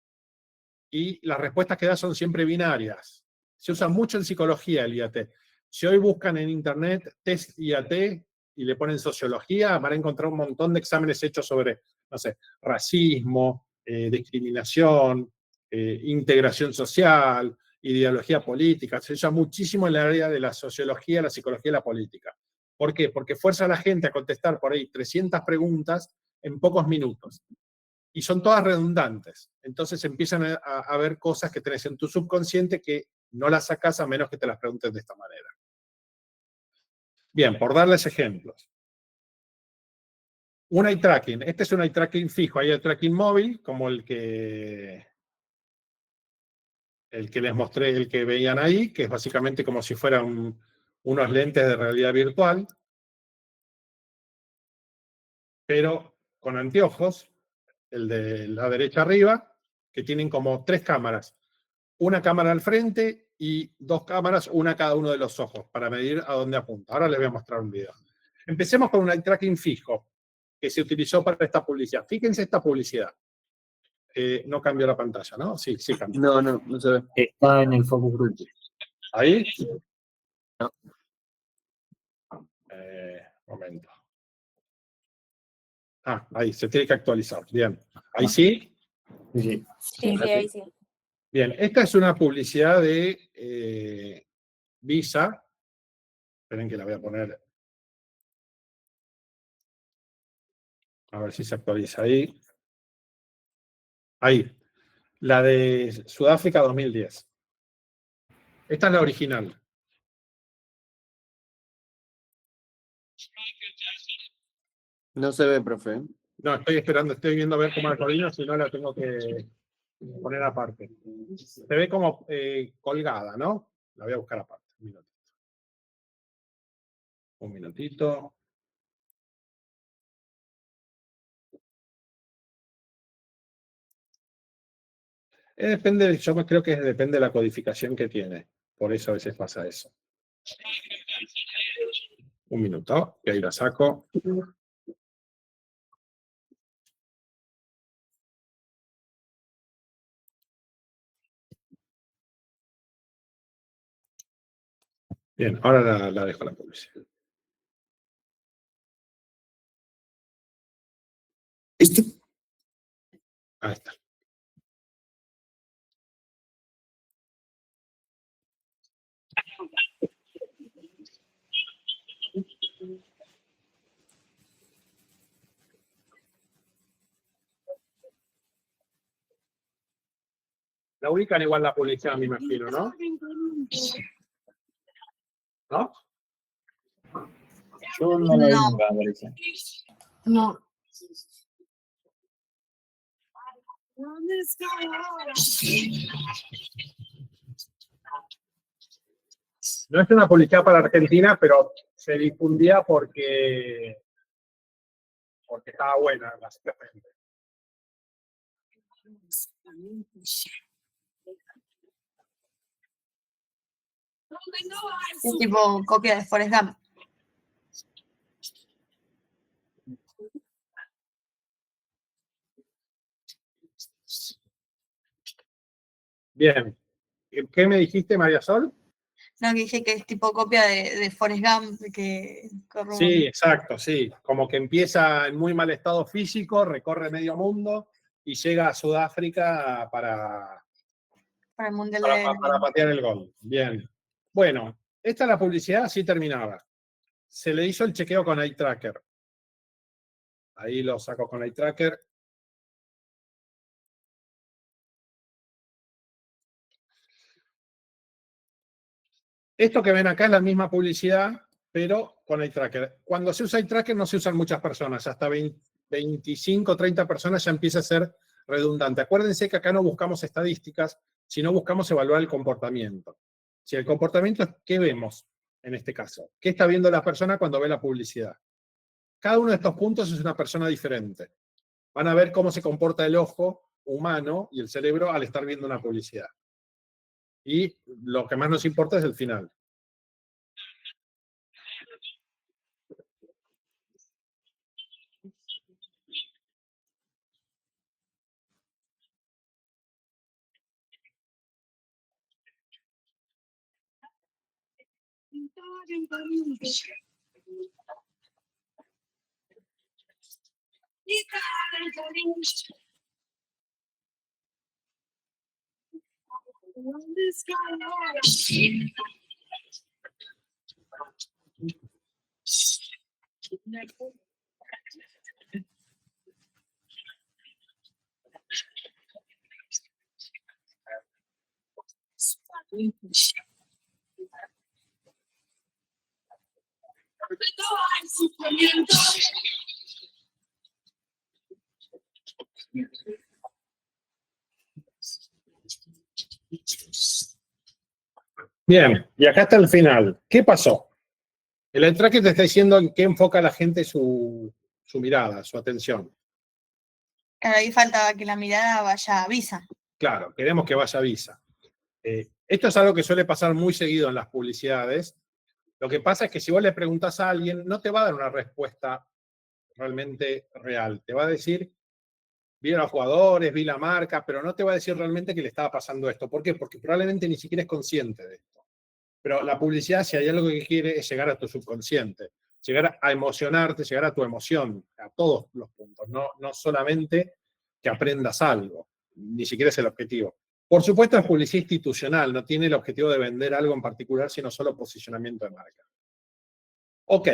Y las respuestas que das son siempre binarias. Se usa mucho en psicología el IAT. Si hoy buscan en internet test IAT y le ponen sociología, van a encontrar un montón de exámenes hechos sobre, no sé, racismo, discriminación, integración social, ideología política. Se usa muchísimo en el área de la sociología, la psicología y la política. ¿Por qué? Porque fuerza a la gente a contestar por ahí 300 preguntas en pocos minutos. Y son todas redundantes. Entonces empiezan a ver cosas que tenés en tu subconsciente que no las sacás a menos que te las preguntes de esta manera. Bien, por darles ejemplos. Un eye tracking. Este es un eye tracking fijo. Hay eye tracking móvil, como el que les mostré, el que veían ahí, que es básicamente como si fueran unos lentes de realidad virtual, pero con anteojos, el de la derecha arriba, que tienen como 3 cámaras. Una cámara al frente y 2 cámaras, una a cada uno de los ojos, para medir a dónde apunta. Ahora les voy a mostrar un video. Empecemos con un eye tracking fijo, que se utilizó para esta publicidad. Fíjense esta publicidad. No cambió la pantalla, ¿no? Sí, sí cambió. No se ve. Está en el focus group. ¿Ahí? No. Momento. Ah, ahí, se tiene que actualizar. Bien. ¿Ahí sí? Sí. Sí, sí, ahí sí. Bien, esta es una publicidad de Visa. Esperen que la voy a poner. A ver si se actualiza ahí. Ahí. La de Sudáfrica 2010. Esta es la original. No se ve, profe. No, estoy esperando, estoy viendo a ver cómo la coordino, si no la tengo que poner aparte. Se ve como colgada, ¿no? La voy a buscar aparte. Un minutito. Un minutito. Depende, yo creo que depende de la codificación que tiene. Por eso a veces pasa eso. Un minuto, que ahí la saco. Bien, ahora la dejo la publicidad. Ahí está. La ubican igual la publicidad, me imagino, ¿no? ¿No? Yo no la vi No. nunca, me parece. No. No es una publicidad para Argentina, pero se difundía porque estaba buena, básicamente. Es tipo copia de Forrest Gump. Bien. ¿Qué me dijiste, María Sol? No, que dije que es tipo copia de Forrest Gump, que corre Sí, exacto, sí. Como que empieza en muy mal estado físico, recorre medio mundo y llega a Sudáfrica para para el Mundial de... patear el gol. Bien. Bueno, esta es la publicidad, así terminaba. Se le hizo el chequeo con Eye Tracker. Ahí lo saco con Eye Tracker. Esto que ven acá es la misma publicidad, pero con Eye Tracker. Cuando se usa Eye Tracker no se usan muchas personas, hasta 25, 30 personas ya empieza a ser redundante. Acuérdense que acá no buscamos estadísticas, sino buscamos evaluar el comportamiento. Si el comportamiento es qué vemos en este caso, qué está viendo la persona cuando ve la publicidad. Cada uno de estos puntos es una persona diferente. Van a ver cómo se comporta el ojo humano y el cerebro al estar viendo una publicidad. Y lo que más nos importa es el final. Bien, y acá está el final. ¿Qué pasó? El eye tracker te está diciendo en qué enfoca la gente su mirada, su atención. Claro, ahí faltaba que la mirada vaya a Visa. Claro, queremos que vaya a Visa. Esto es algo que suele pasar muy seguido en las publicidades. Lo que pasa es que si vos le preguntás a alguien, no te va a dar una respuesta realmente real. Te va a decir, vi a los jugadores, vi la marca, pero no te va a decir realmente que le estaba pasando esto. ¿Por qué? Porque probablemente ni siquiera es consciente de esto. Pero la publicidad, si hay algo que quiere, es llegar a tu subconsciente, llegar a emocionarte, llegar a tu emoción, a todos los puntos, no solamente que aprendas algo, ni siquiera es el objetivo. Por supuesto, es publicidad institucional, no tiene el objetivo de vender algo en particular, sino solo posicionamiento de marca. Ok,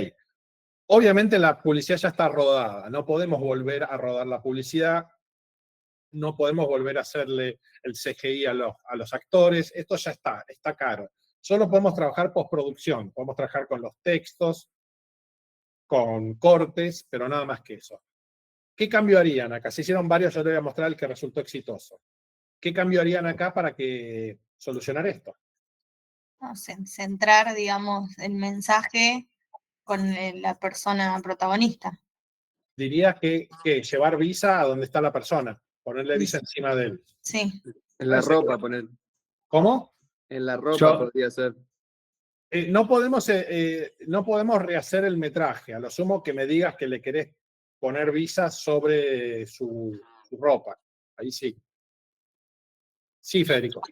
obviamente la publicidad ya está rodada, no podemos volver a rodar la publicidad, no podemos volver a hacerle el CGI a los actores, esto ya está caro. Solo podemos trabajar postproducción, podemos trabajar con los textos, con cortes, pero nada más que eso. ¿Qué cambio harían acá? Se hicieron varios, yo te voy a mostrar el que resultó exitoso. ¿Qué cambio harían acá para que solucionar esto? No sé, centrar, digamos, el mensaje con la persona protagonista. Dirías que llevar Visa a donde está la persona, ponerle Visa encima de él. Sí. En la ropa, poner. ¿Cómo? En la ropa podría ser. No podemos rehacer el metraje, a lo sumo que me digas que le querés poner Visa sobre su ropa. Ahí sí. Sí, Federico.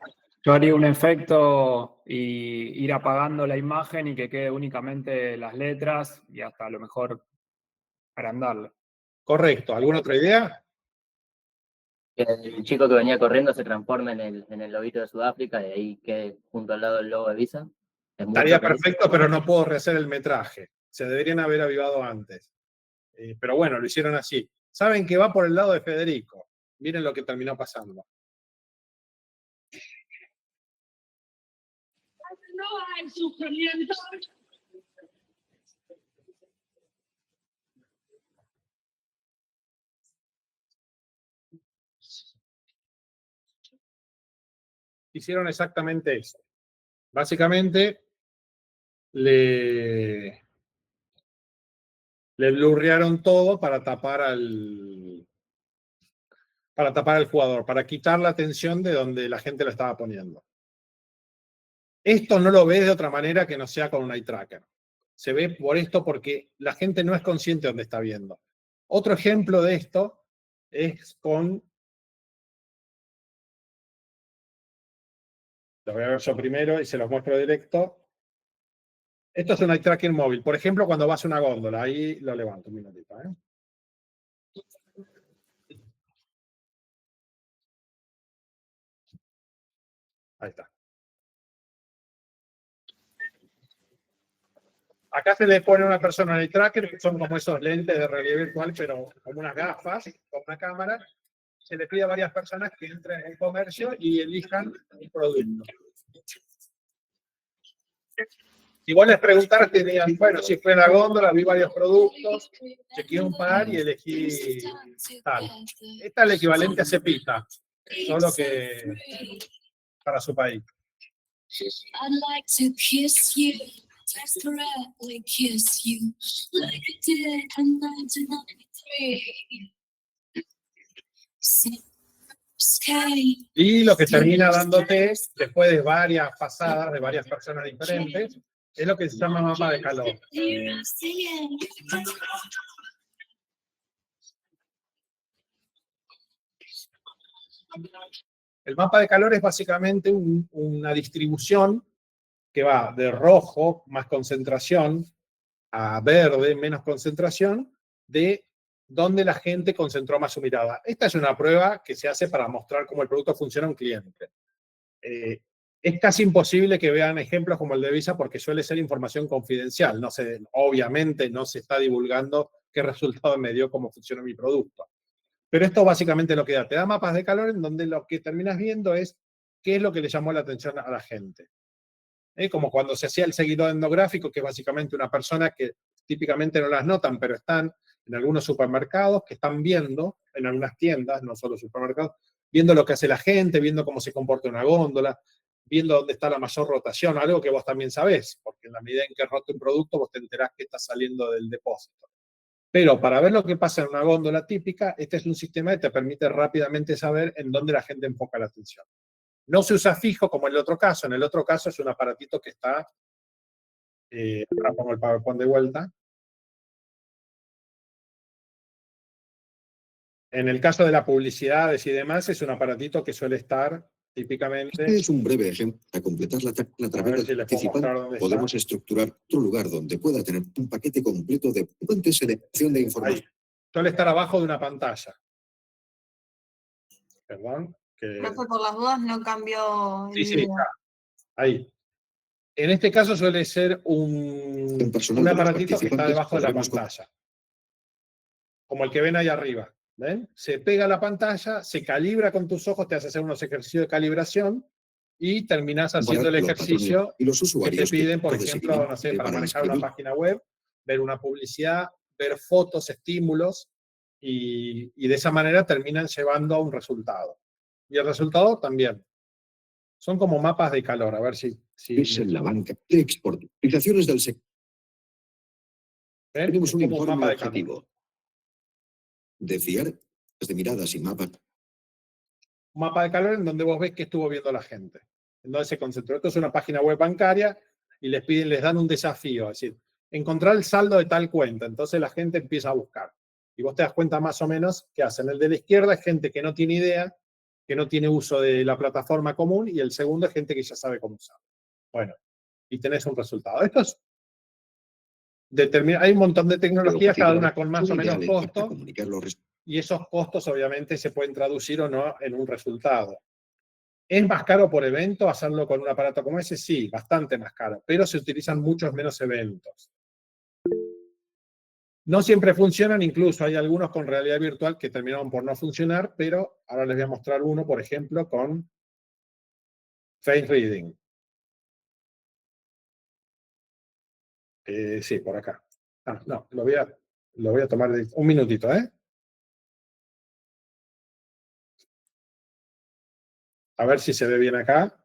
Yo haría un efecto y ir apagando la imagen y que quede únicamente las letras y hasta a lo mejor agrandarlo. Correcto. ¿Alguna otra idea? Que el chico que venía corriendo se transforme en el lobito de Sudáfrica y ahí quede junto al lado del logo de Visa. Es mucho Estaría que dice. perfecto, pero no puedo rehacer el metraje. Se deberían haber avivado antes. Pero bueno, lo hicieron así. Saben que va por el lado de Federico. Miren lo que terminó pasando. Hicieron exactamente eso. Básicamente, le blurrearon todo para tapar al jugador, para quitar la atención de donde la gente lo estaba poniendo. Esto no lo ves de otra manera que no sea con un eye tracker. Se ve por esto porque la gente no es consciente de dónde está viendo. Otro ejemplo de esto es con... Lo voy a ver yo primero y se los muestro directo. Esto es un eye tracking móvil. Por ejemplo, cuando vas a una góndola. Ahí lo levanto un minutito. Ahí está. Acá se le pone a una persona en el tracker, que son como esos lentes de realidad virtual, pero como unas gafas, con una cámara. Se le pide a varias personas que entren en el comercio y elijan un producto. Igual les preguntar, dirían, bueno, si fue en la góndola, vi varios productos, chequeé un par y elegí tal. Esta es el equivalente a Cepita, solo que para su país. I'd like to kiss you, desperately kiss you, like I did in 1993. Y lo que termina dándote, después de varias pasadas, de varias personas diferentes, es lo que se llama mapa de calor. El mapa de calor es básicamente una distribución que va de rojo, más concentración, a verde, menos concentración, de donde la gente concentró más su mirada. Esta es una prueba que se hace para mostrar cómo el producto funciona a un cliente. Es casi imposible que vean ejemplos como el de Visa porque suele ser información confidencial. Obviamente no se está divulgando qué resultado me dio, cómo funciona mi producto. Pero esto básicamente lo que da. Te da mapas de calor en donde lo que terminas viendo es qué es lo que le llamó la atención a la gente. Como cuando se hacía el seguidor etnográfico, que es básicamente una persona que típicamente no las notan, pero están en algunos supermercados, que están viendo, en algunas tiendas, no solo supermercados, viendo lo que hace la gente, viendo cómo se comporta una góndola, viendo dónde está la mayor rotación, algo que vos también sabés, porque en la medida en que rota un producto, vos te enterás que está saliendo del depósito. Pero para ver lo que pasa en una góndola típica, este es un sistema que te permite rápidamente saber en dónde la gente enfoca la atención. No se usa fijo como en el otro caso. En el otro caso es un aparatito que está... ahora pongo el PowerPoint de vuelta. En el caso de las publicidades y demás, es un aparatito que suele estar típicamente... Este es un breve ejemplo. Para completar la travesía si participante, podemos estructurar otro lugar donde pueda tener un paquete completo de fuentes de selección de información. Ahí. Suele estar abajo de una pantalla. Perdón. Profe, por las dudas no cambió el Sí, video. está. Ahí. En este caso suele ser un aparatito que está debajo de la pantalla. Como el que ven ahí arriba. ¿Ven? Se pega a la pantalla, se calibra con tus ojos, te hace hacer unos ejercicios de calibración y terminás haciendo el ejercicio que te piden, por ejemplo, no sé, para manejar una página web, ver una publicidad, ver fotos, estímulos, y de esa manera terminan llevando a un resultado. Y el resultado también. Son como mapas de calor, a ver si... Es en la banca de export. Aplicaciones del sector. Tenemos un informe objetivo. De fiar de miradas y mapas. Un mapa de calor en donde vos ves qué estuvo viendo la gente. En donde se concentró. Esto es una página web bancaria y les dan un desafío. Es decir, encontrar el saldo de tal cuenta. Entonces la gente empieza a buscar. Y vos te das cuenta más o menos qué hacen. El de la izquierda es gente que no tiene idea que no tiene uso de la plataforma común, y el segundo es gente que ya sabe cómo usarlo. Bueno, y tenés un resultado. Esto es hay un montón de tecnologías, cada una con más o menos costo, y esos costos obviamente se pueden traducir o no en un resultado. ¿Es más caro por evento hacerlo con un aparato como ese? Sí, bastante más caro, pero se utilizan muchos menos eventos. No siempre funcionan, incluso hay algunos con realidad virtual que terminaron por no funcionar, pero ahora les voy a mostrar uno, por ejemplo, con Face Reading. Sí, por acá. Ah, no, lo voy a tomar un minutito, ¿eh? A ver si se ve bien acá.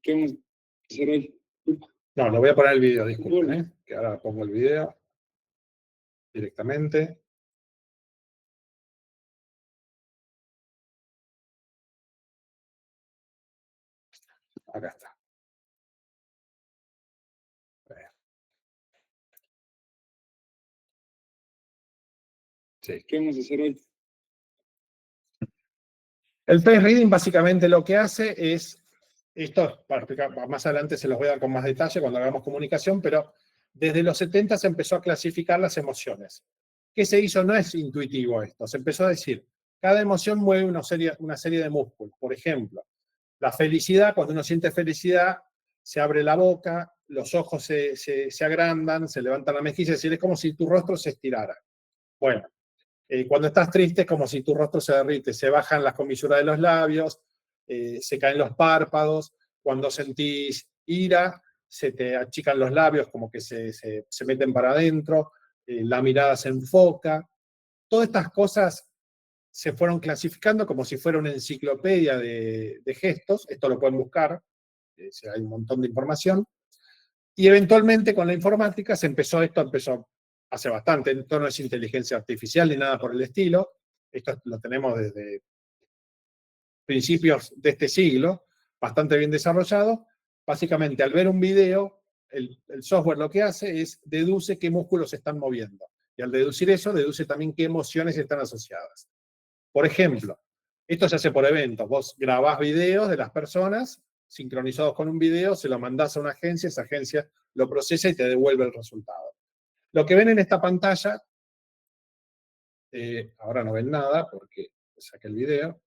¿Qué vamos a hacer hoy? No, lo voy a poner el video, disculpen, ¿eh? Que ahora pongo el video directamente. Acá está. Sí. ¿Qué vamos a hacer hoy? El face reading básicamente lo que hace es, esto para explicar, más adelante se los voy a dar con más detalle cuando hagamos comunicación, pero desde los 70 se empezó a clasificar las emociones. ¿Qué se hizo? No es intuitivo esto, se empezó a decir, cada emoción mueve una serie de músculos. Por ejemplo, la felicidad, cuando uno siente felicidad, se abre la boca, los ojos se agrandan, se levantan la mejilla, es decir, es como si tu rostro se estirara. Bueno, cuando estás triste es como si tu rostro se derrite, se bajan las comisuras de los labios, se caen los párpados, cuando sentís ira, se te achican los labios como que se meten para adentro, la mirada se enfoca. Todas estas cosas se fueron clasificando como si fuera una enciclopedia de gestos, esto lo pueden buscar, hay un montón de información, y eventualmente con la informática esto empezó hace bastante, esto no es inteligencia artificial ni nada por el estilo, esto lo tenemos desde principios de este siglo, bastante bien desarrollado. Básicamente, al ver un video, el software lo que hace es deduce qué músculos se están moviendo, y al deducir eso, deduce también qué emociones están asociadas. Por ejemplo, esto se hace por eventos, vos grabás videos de las personas, sincronizados con un video, se lo mandás a una agencia, esa agencia lo procesa y te devuelve el resultado. Lo que ven en esta pantalla, ahora no ven nada porque saqué el video.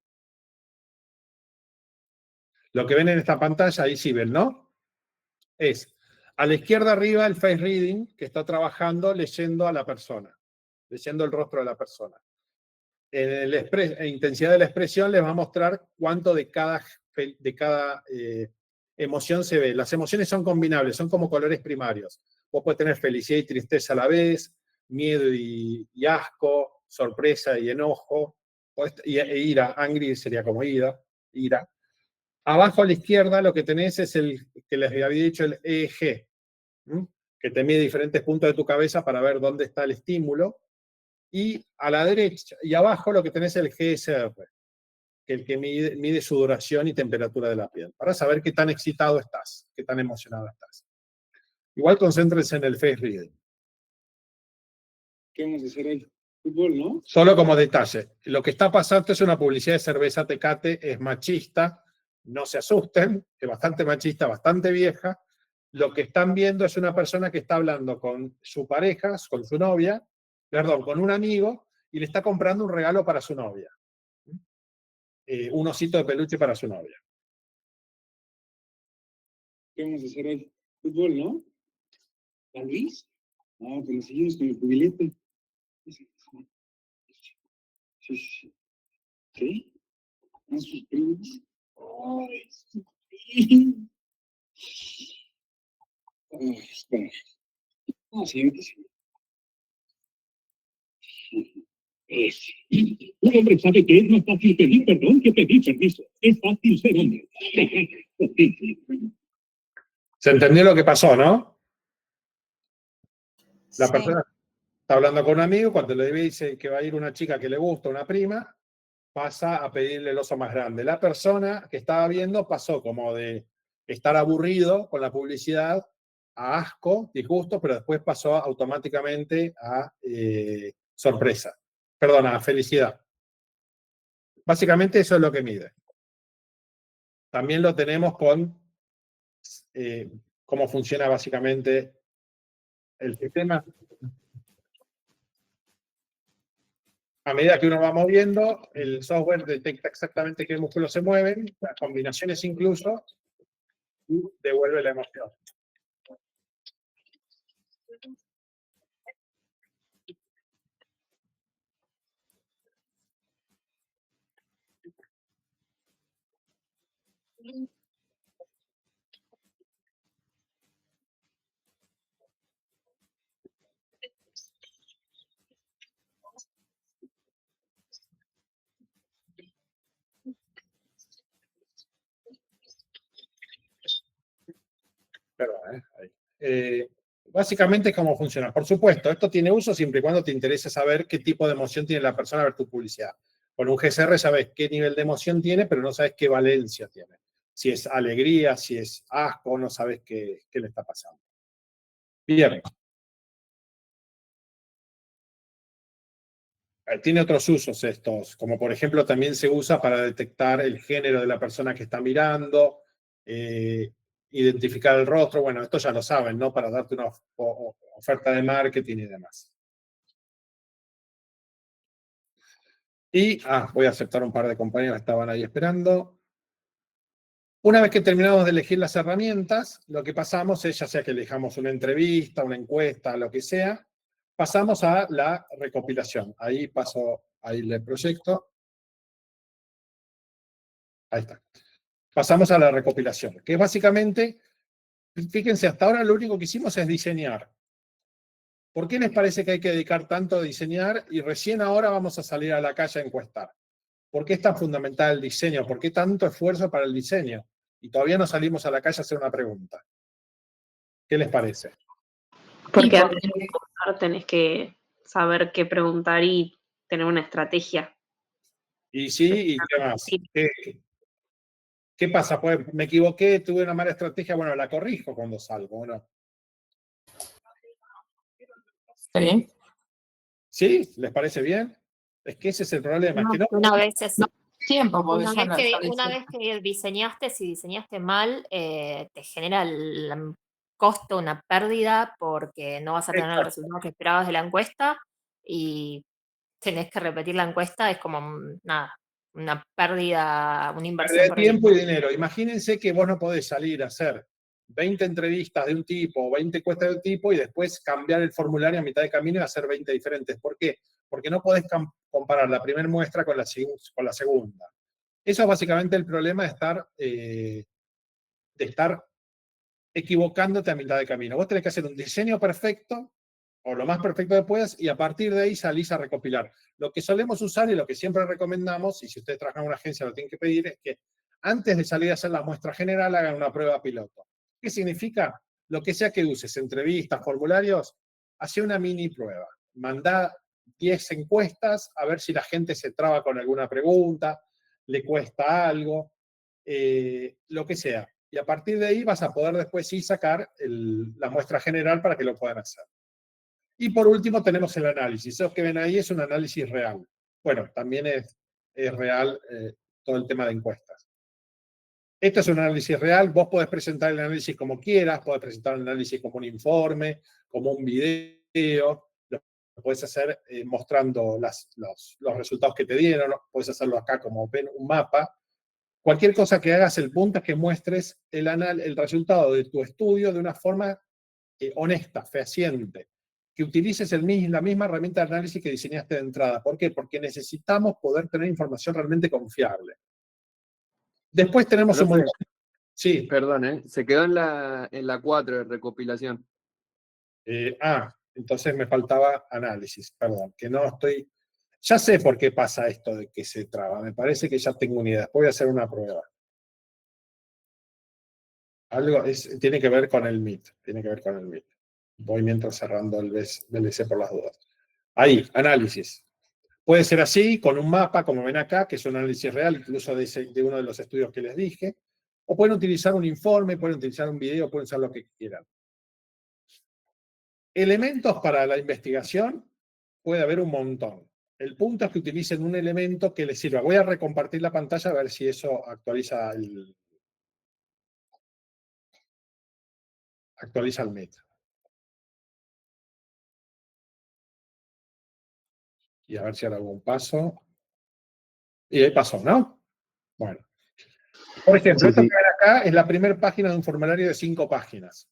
Lo que ven en esta pantalla, ahí sí ven, ¿no? Es a la izquierda arriba el face reading que está trabajando leyendo a la persona, leyendo el rostro de la persona. En intensidad de la expresión les va a mostrar cuánto de cada emoción se ve. Las emociones son combinables, son como colores primarios. Vos podés tener felicidad y tristeza a la vez, miedo y asco, sorpresa y enojo, e ira, angry sería como ira. Abajo a la izquierda lo que tenés es el que les había dicho, el EEG, que te mide diferentes puntos de tu cabeza para ver dónde está el estímulo. Y a la derecha y abajo lo que tenés es el GSR, el que mide sudoración y temperatura de la piel, para saber qué tan excitado estás, qué tan emocionado estás. Igual concéntrense en el face reading. ¿Qué vamos a hacer hoy? Fútbol, ¿no? Solo como detalle, lo que está pasando es una publicidad de cerveza Tecate, es machista, no se asusten, es bastante machista, bastante vieja. Lo que están viendo es una persona que está hablando con su pareja, con su novia, perdón, con un amigo, y le está comprando un regalo para su novia. Un osito de peluche para su novia. ¿Qué vamos a hacer hoy? Fútbol, ¿no? ¿San Luis? Ah, pues nos seguimos con el jubilete. Sí. ¿Qué? ¿A sus primos? Ay, sí. Espera. No, siguiente. Un hombre sabe que es más fácil pedir perdón que pedir permiso. Es fácil ser hombre. ¿Se entendió lo que pasó, no? La Sí. persona está hablando con un amigo, cuando le dice que va a ir una chica que le gusta, una prima, pasa a pedirle el oso más grande. La persona que estaba viendo pasó como de estar aburrido con la publicidad a asco, disgusto, pero después pasó automáticamente a sorpresa. Perdón, a felicidad. Básicamente eso es lo que mide. También lo tenemos con cómo funciona básicamente el sistema. A medida que uno va moviendo, el software detecta exactamente qué músculos se mueven, las combinaciones incluso, y devuelve la emoción. Perdón, ahí. Básicamente, ¿cómo funciona? Por supuesto, esto tiene uso siempre y cuando te interese saber qué tipo de emoción tiene la persona a ver tu publicidad. Con un GSR sabes qué nivel de emoción tiene, pero no sabes qué valencia tiene. Si es alegría, si es asco, no sabes qué le está pasando. Bien. Tiene otros usos estos, como por ejemplo también se usa para detectar el género de la persona que está mirando, identificar el rostro, bueno, esto ya lo saben, ¿no? Para darte una oferta de marketing y demás. Y, voy a aceptar un par de compañeros que estaban ahí esperando. Una vez que terminamos de elegir las herramientas, lo que pasamos es, ya sea que elijamos una entrevista, una encuesta, lo que sea, pasamos a la recopilación. Ahí le proyecto. Ahí está. Pasamos a la recopilación, que es básicamente, fíjense, hasta ahora lo único que hicimos es diseñar. ¿Por qué les parece que hay que dedicar tanto a diseñar y recién ahora vamos a salir a la calle a encuestar? ¿Por qué es tan fundamental el diseño? ¿Por qué tanto esfuerzo para el diseño? Y todavía no salimos a la calle a hacer una pregunta. ¿Qué les parece? Porque antes de preguntar tenés que saber qué preguntar y tener una estrategia. Y sí, ¿y qué más? ¿Qué pasa? Pues me equivoqué, tuve una mala estrategia, bueno, la corrijo cuando salgo, ¿no? Sí. ¿Sí? ¿Les parece bien? Es que ese es el problema. Es que no, Una vez es- Tiempo, porque una ya vez no que, sale una vez que diseñaste, si diseñaste mal, te genera el costo, una pérdida, porque no vas a tener el Exacto. resultado que esperabas de la encuesta y tenés que repetir la encuesta, es como nada, una pérdida, una inversión Pérdida de perdida. tiempo y dinero. Imagínense que vos no podés salir a hacer 20 entrevistas de un tipo o 20 encuestas de un tipo y después cambiar el formulario a mitad de camino y hacer 20 diferentes. ¿Por qué? Porque no podés comparar la primera muestra con la segunda. Eso es básicamente el problema de estar equivocándote a mitad de camino. Vos tenés que hacer un diseño perfecto, o lo más perfecto que puedas, y a partir de ahí salís a recopilar. Lo que solemos usar y lo que siempre recomendamos, y si ustedes trabajan en una agencia lo tienen que pedir, es que antes de salir a hacer la muestra general hagan una prueba piloto. ¿Qué significa? Lo que sea que uses, entrevistas, formularios, hace una mini prueba. Mandá 10 encuestas a ver si la gente se traba con alguna pregunta, le cuesta algo, lo que sea. Y a partir de ahí vas a poder después sí sacar la muestra general para que lo puedan hacer. Y por último tenemos el análisis. Eso que ven ahí es un análisis real. Bueno, también es real todo el tema de encuestas. Esto es un análisis real. Vos podés presentar el análisis como quieras, podés presentar el análisis como un informe, como un video. Lo podés hacer mostrando los resultados que te dieron. Podés hacerlo acá como ven un mapa. Cualquier cosa que hagas, el punto es que muestres el resultado de tu estudio de una forma honesta, fehaciente, que utilices la misma herramienta de análisis que diseñaste de entrada. ¿Por qué? Porque necesitamos poder tener información realmente confiable. Después tenemos un montón. Sí. Perdón, se quedó en la 4 de recopilación. Entonces me faltaba análisis, perdón, que no estoy... Ya sé por qué pasa esto de que se traba, me parece que ya tengo una idea. Voy a hacer una prueba. Tiene que ver con el Meet, Voy mientras cerrando el VLC por las dudas. Ahí, análisis. Puede ser así, con un mapa, como ven acá, que es un análisis real, incluso de uno de los estudios que les dije. O pueden utilizar un informe, pueden utilizar un video, pueden usar lo que quieran. Elementos para la investigación puede haber un montón. El punto es que utilicen un elemento que les sirva. Voy a recompartir la pantalla a ver si eso actualiza el Meet. Y a ver si ahora hago un paso. Y ahí pasó, ¿no? Bueno. Por ejemplo, esto que ven acá es la primera página de un formulario de 5 páginas.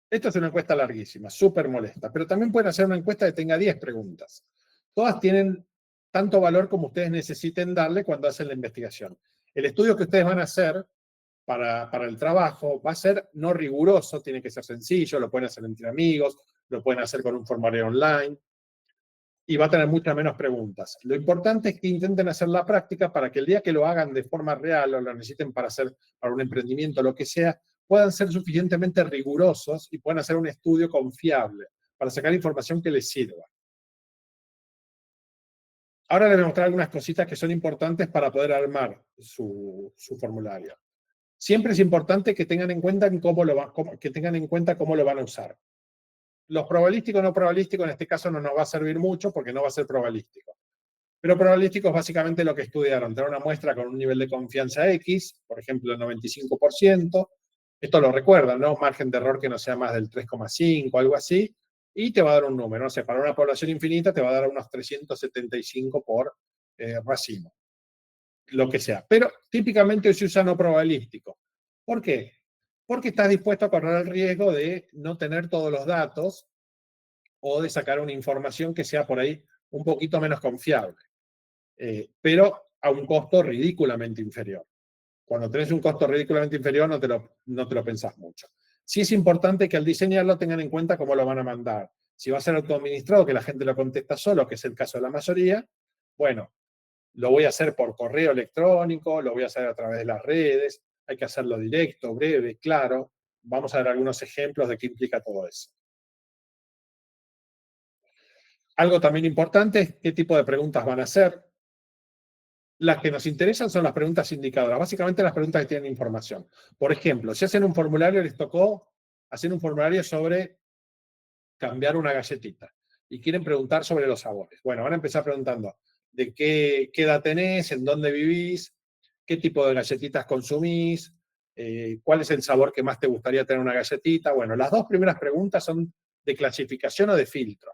Esta es una encuesta larguísima, súper molesta, pero también pueden hacer una encuesta que tenga 10 preguntas. Todas tienen tanto valor como ustedes necesiten darle cuando hacen la investigación. El estudio que ustedes van a hacer para el trabajo va a ser no riguroso, tiene que ser sencillo, lo pueden hacer entre amigos, lo pueden hacer con un formulario online, y va a tener muchas menos preguntas. Lo importante es que intenten hacer la práctica para que el día que lo hagan de forma real o lo necesiten para un emprendimiento, lo que sea, puedan ser suficientemente rigurosos y puedan hacer un estudio confiable para sacar información que les sirva. Ahora les voy a mostrar algunas cositas que son importantes para poder armar su formulario. Siempre es importante que tengan en cuenta cómo lo van a usar. Los probabilísticos o no probabilísticos en este caso no nos va a servir mucho porque no va a ser probabilístico. Pero probabilístico es básicamente lo que estudiaron. Tener una muestra con un nivel de confianza X, por ejemplo el 95%. Esto lo recuerdan, ¿no? Margen de error que no sea más del 3,5, algo así. Y te va a dar un número. O sea, para una población infinita te va a dar unos 375 por racimo. Lo que sea. Pero típicamente se usa no probabilístico. ¿Por qué? Porque estás dispuesto a correr el riesgo de no tener todos los datos o de sacar una información que sea por ahí un poquito menos confiable, pero a un costo ridículamente inferior. Cuando tenés un costo ridículamente inferior no te lo pensás mucho. Sí es importante que al diseñarlo tengan en cuenta cómo lo van a mandar. Si va a ser autoadministrado, que la gente lo contesta solo, que es el caso de la mayoría, bueno, lo voy a hacer por correo electrónico, lo voy a hacer a través de las redes, hay que hacerlo directo, breve, claro. Vamos a ver algunos ejemplos de qué implica todo eso. Algo también importante es qué tipo de preguntas van a hacer. Las que nos interesan son las preguntas indicadoras, básicamente las preguntas que tienen información. Por ejemplo, si hacen un formulario, les tocó hacer un formulario sobre cambiar una galletita y quieren preguntar sobre los sabores. Bueno, van a empezar preguntando de qué edad tenés, en dónde vivís, qué tipo de galletitas consumís, cuál es el sabor que más te gustaría tener una galletita. Bueno, las dos primeras preguntas son de clasificación o de filtro.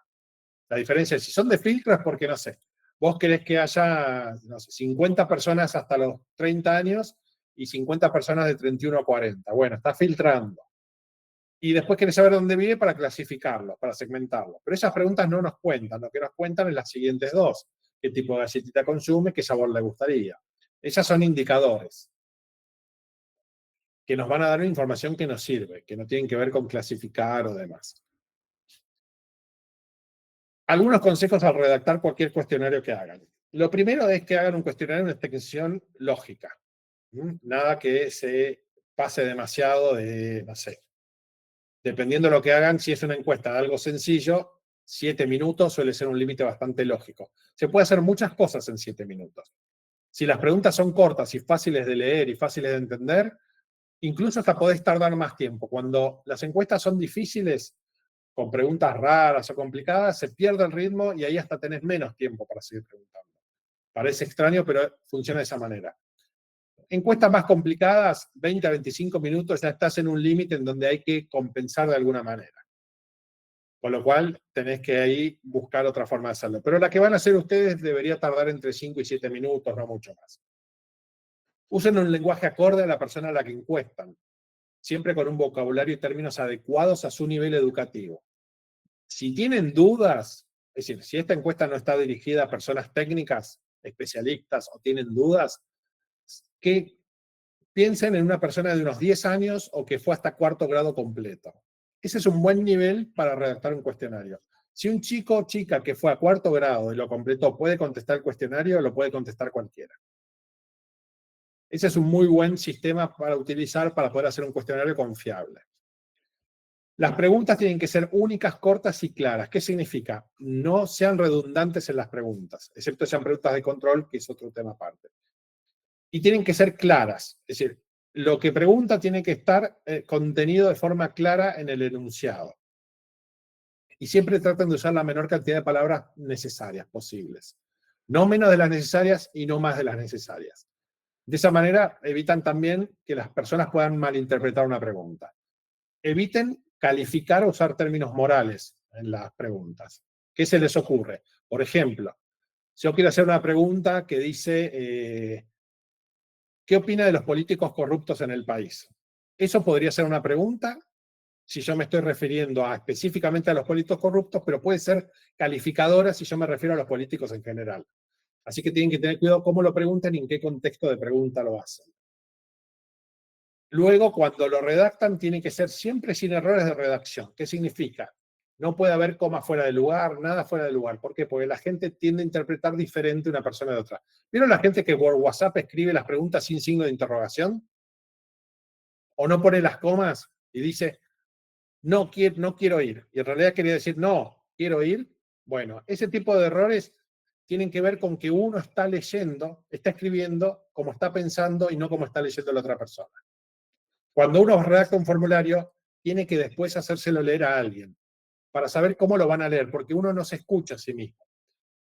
La diferencia es, si son de filtro es porque, no sé, vos querés que haya, no sé, 50 personas hasta los 30 años y 50 personas de 31 a 40. Bueno, está filtrando. Y después querés saber dónde vive para clasificarlo, para segmentarlo. Pero esas preguntas no nos cuentan. Lo que nos cuentan es las siguientes dos. ¿Qué tipo de galletita consume? ¿Qué sabor le gustaría? Esas son indicadores que nos van a dar una información que nos sirve, que no tienen que ver con clasificar o demás. Algunos consejos al redactar cualquier cuestionario que hagan. Lo primero es que hagan un cuestionario en extensión lógica. Nada que se pase demasiado de, no sé. Dependiendo de lo que hagan, si es una encuesta de algo sencillo, 7 minutos suele ser un límite bastante lógico. Se puede hacer muchas cosas en 7 minutos. Si las preguntas son cortas y fáciles de leer y fáciles de entender, incluso hasta podés tardar más tiempo. Cuando las encuestas son difíciles, con preguntas raras o complicadas, se pierde el ritmo y ahí hasta tenés menos tiempo para seguir preguntando. Parece extraño, pero funciona de esa manera. Encuestas más complicadas, 20 a 25 minutos, ya estás en un límite en donde hay que compensar de alguna manera. Con lo cual, tenés que ahí buscar otra forma de hacerlo. Pero la que van a hacer ustedes debería tardar entre 5 y 7 minutos, no mucho más. Usen un lenguaje acorde a la persona a la que encuestan, siempre con un vocabulario y términos adecuados a su nivel educativo. Si tienen dudas, es decir, si esta encuesta no está dirigida a personas técnicas, especialistas, o tienen dudas, que piensen en una persona de unos 10 años o que fue hasta 4º grado completo. Ese es un buen nivel para redactar un cuestionario. Si un chico o chica que fue a 4º grado y lo completó puede contestar el cuestionario, lo puede contestar cualquiera. Ese es un muy buen sistema para utilizar para poder hacer un cuestionario confiable. Las preguntas tienen que ser únicas, cortas y claras. ¿Qué significa? No sean redundantes en las preguntas, excepto sean preguntas de control, que es otro tema aparte. Y tienen que ser claras, es decir, lo que pregunta tiene que estar contenido de forma clara en el enunciado. y siempre traten de usar la menor cantidad de palabras necesarias posibles. No menos de las necesarias y no más de las necesarias. De esa manera evitan también que las personas puedan malinterpretar una pregunta. Eviten calificar o usar términos morales en las preguntas. ¿Qué se les ocurre? Por ejemplo, si yo quiero hacer una pregunta que dice, ¿qué opina de los políticos corruptos en el país? Eso podría ser una pregunta si yo me estoy refiriendo específicamente a los políticos corruptos, pero puede ser calificadora si yo me refiero a los políticos en general. Así que tienen que tener cuidado cómo lo preguntan y en qué contexto de pregunta lo hacen. Luego, cuando lo redactan, tiene que ser siempre sin errores de redacción. ¿Qué significa? No puede haber coma fuera de lugar, nada fuera de lugar. ¿Por qué? Porque la gente tiende a interpretar diferente una persona de otra. ¿Vieron la gente que por WhatsApp escribe las preguntas sin signo de interrogación? ¿O no pone las comas y dice, no quiero ir? Y en realidad quería decir, no, quiero ir. Bueno, ese tipo de errores tienen que ver con que uno está leyendo, está escribiendo como está pensando y no como está leyendo la otra persona. Cuando uno redacta un formulario, tiene que después hacérselo leer a alguien para saber cómo lo van a leer, porque uno no se escucha a sí mismo.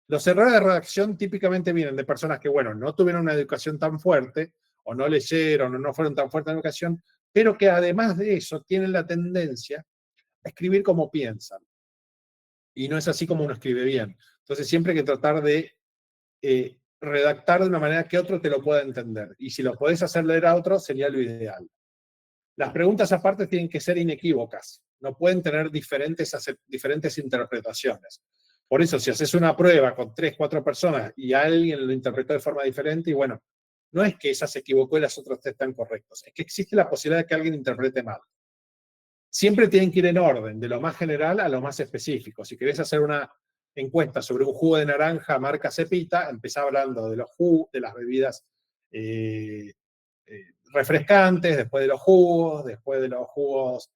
Los errores de redacción típicamente vienen de personas que, bueno, no tuvieron una educación tan fuerte, o no leyeron, o no fueron tan fuertes en educación, pero que además de eso tienen la tendencia a escribir como piensan. Y no es así como uno escribe bien. Entonces siempre hay que tratar de redactar de una manera que otro te lo pueda entender. Y si lo podés hacer leer a otro, sería lo ideal. Las preguntas aparte tienen que ser inequívocas. No pueden tener diferentes interpretaciones. Por eso, si haces una prueba con 3, 4 personas y alguien lo interpretó de forma diferente, y bueno, no es que esa se equivocó y las otras 3 están correctas. Es que existe la posibilidad de que alguien interprete mal. Siempre tienen que ir en orden, de lo más general a lo más específico. Si querés hacer una encuesta sobre un jugo de naranja marca Cepita, empezá hablando de los jugos, de las bebidas refrescantes, después de los jugos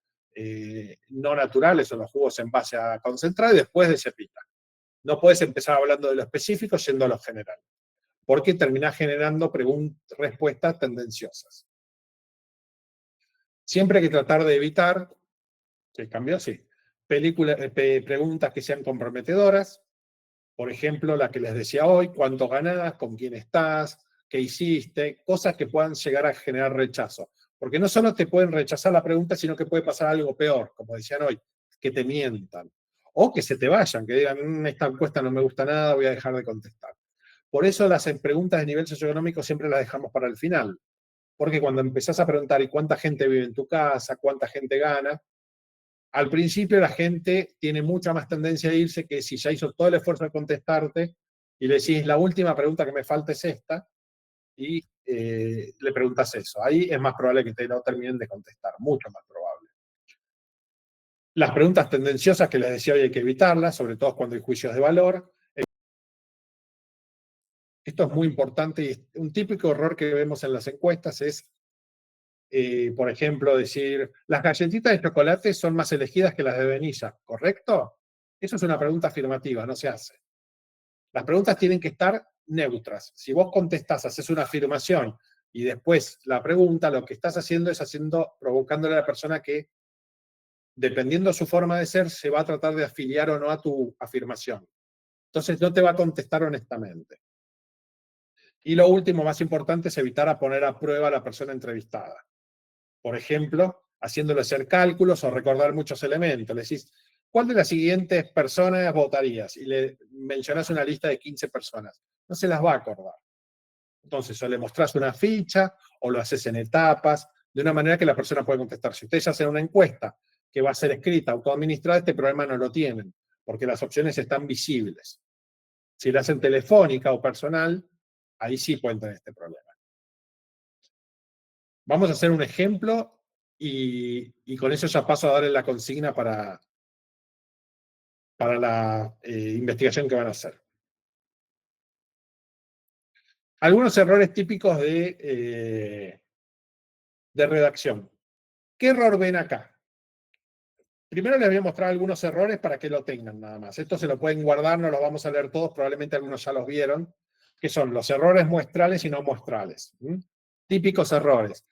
no naturales o los jugos en base a concentrado y después de Cepita. No puedes empezar hablando de lo específico yendo a lo general, porque terminás generando respuestas tendenciosas. Siempre hay que tratar de evitar, ¿se cambió? Sí. Preguntas que sean comprometedoras. Por ejemplo, la que les decía hoy, ¿cuánto ganás? ¿Con quién estás? ¿Qué hiciste? Cosas que puedan llegar a generar rechazo. Porque no solo te pueden rechazar la pregunta, sino que puede pasar algo peor, como decían hoy, que te mientan. O que se te vayan, que digan, esta encuesta no me gusta nada, voy a dejar de contestar. Por eso las preguntas de nivel socioeconómico siempre las dejamos para el final. Porque cuando empezás a preguntar, ¿y cuánta gente vive en tu casa? ¿Cuánta gente gana? Al principio la gente tiene mucha más tendencia a irse que si ya hizo todo el esfuerzo de contestarte y le decís, la última pregunta que me falta es esta, y le preguntas eso. Ahí es más probable que te lo terminen de contestar, mucho más probable. Las preguntas tendenciosas que les decía hoy hay que evitarlas, sobre todo cuando hay juicios de valor. Esto es muy importante y un típico error que vemos en las encuestas es, por ejemplo, decir, las galletitas de chocolate son más elegidas que las de vainilla, ¿correcto? Eso es una pregunta afirmativa, no se hace. Las preguntas tienen que estar neutras. Si vos contestás, haces una afirmación y después la pregunta, lo que estás haciendo es provocándole a la persona que, dependiendo de su forma de ser, se va a tratar de afiliar o no a tu afirmación. Entonces no te va a contestar honestamente. Y lo último, más importante, es evitar poner a prueba a la persona entrevistada. Por ejemplo, haciéndole hacer cálculos o recordar muchos elementos. Le decís, ¿cuál de las siguientes personas votarías? Y le mencionás una lista de 15 personas. No se las va a acordar. Entonces, o le mostrás una ficha, o lo haces en etapas, de una manera que la persona pueda contestar. Si ustedes hacen una encuesta que va a ser escrita, autoadministrada, este problema no lo tienen, porque las opciones están visibles. Si la hacen telefónica o personal, ahí sí pueden tener este problema. Vamos a hacer un ejemplo y con eso ya paso a darle la consigna para la investigación que van a hacer. Algunos errores típicos de redacción. ¿Qué error ven acá? Primero les voy a mostrar algunos errores para que lo tengan nada más. Esto se lo pueden guardar, no los vamos a leer todos, probablemente algunos ya los vieron, que son los errores muestrales y no muestrales. Típicos errores.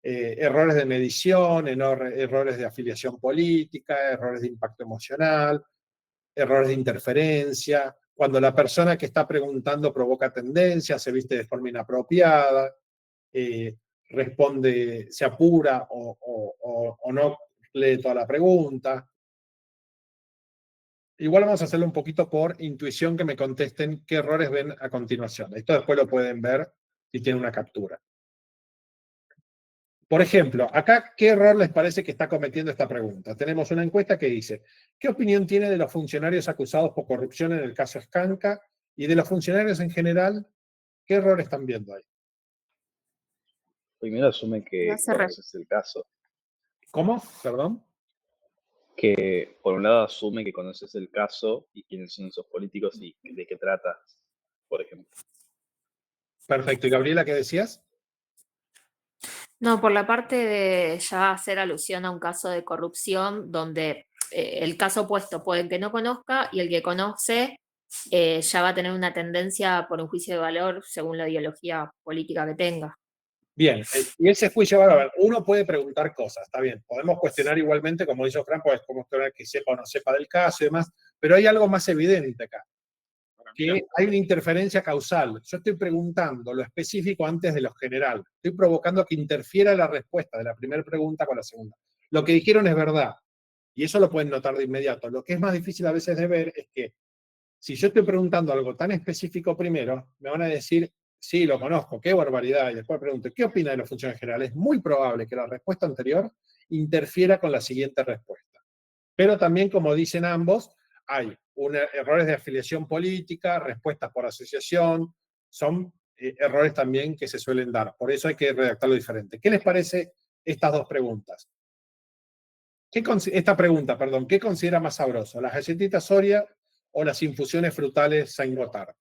Errores de medición, errores de afiliación política, errores de impacto emocional, errores de interferencia, cuando la persona que está preguntando provoca tendencia, se viste de forma inapropiada, responde, se apura o no lee toda la pregunta. Igual vamos a hacerlo un poquito por intuición, que me contesten qué errores ven a continuación. Esto después lo pueden ver si tienen una captura. Por ejemplo, acá, ¿qué error les parece que está cometiendo esta pregunta? Tenemos una encuesta que dice, ¿qué opinión tiene de los funcionarios acusados por corrupción en el caso Skanka y de los funcionarios en general? ¿Qué error están viendo ahí? Primero asume que No se re- conoces el caso. ¿Cómo? Perdón. Que por un lado asume que conoces el caso y quiénes son esos políticos y de qué trata, por ejemplo. Perfecto. ¿Y Gabriela, qué decías? No, por la parte de ya hacer alusión a un caso de corrupción donde el caso opuesto puede que no conozca y el que conoce ya va a tener una tendencia por un juicio de valor según la ideología política que tenga. Bien, y ese juicio, a ver, uno puede preguntar cosas, está bien. Podemos cuestionar igualmente, como dice Fran, pues como cuestionar que sepa o no sepa del caso y demás, pero hay algo más evidente acá, que hay una interferencia causal. Yo estoy preguntando lo específico antes de lo general. Estoy provocando que interfiera la respuesta de la primera pregunta con la segunda. Lo que dijeron es verdad, y eso lo pueden notar de inmediato. Lo que es más difícil a veces de ver es que si yo estoy preguntando algo tan específico primero, me van a decir, sí, lo conozco, qué barbaridad, y después pregunto, ¿qué opina de los funcionarios generales? Es muy probable que la respuesta anterior interfiera con la siguiente respuesta. Pero también, como dicen ambos, hay errores de afiliación política, respuestas por asociación, son errores también que se suelen dar. Por eso hay que redactarlo diferente. ¿Qué les parece estas dos preguntas? Esta pregunta, perdón, ¿qué considera más sabroso? ¿Las galletitas Soria o las infusiones frutales Saint-Gothard?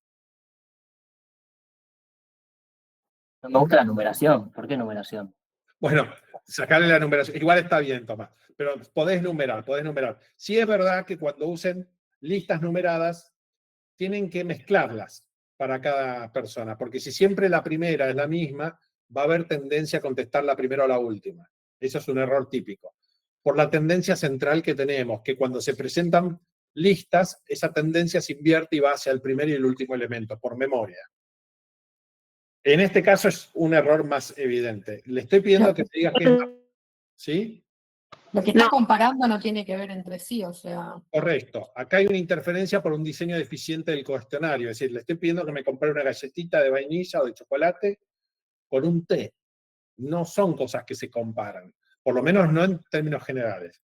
No me gusta la numeración. ¿Por qué numeración? Bueno, sacarle la numeración. Igual está bien, Tomás, pero podés numerar, podés numerar. Sí es verdad que cuando usen listas numeradas, tienen que mezclarlas para cada persona, porque si siempre la primera es la misma, va a haber tendencia a contestar la primera o la última. Eso es un error típico. Por la tendencia central que tenemos, que cuando se presentan listas, esa tendencia se invierte y va hacia el primer y el último elemento, por memoria. En este caso es un error más evidente. Le estoy pidiendo que me digas qué... ¿Sí? Lo que está comparando no tiene que ver entre sí, o sea. Correcto. Acá hay una interferencia por un diseño deficiente del cuestionario. Es decir, le estoy pidiendo que me compre una galletita de vainilla o de chocolate con un té. No son cosas que se comparan. Por lo menos no en términos generales.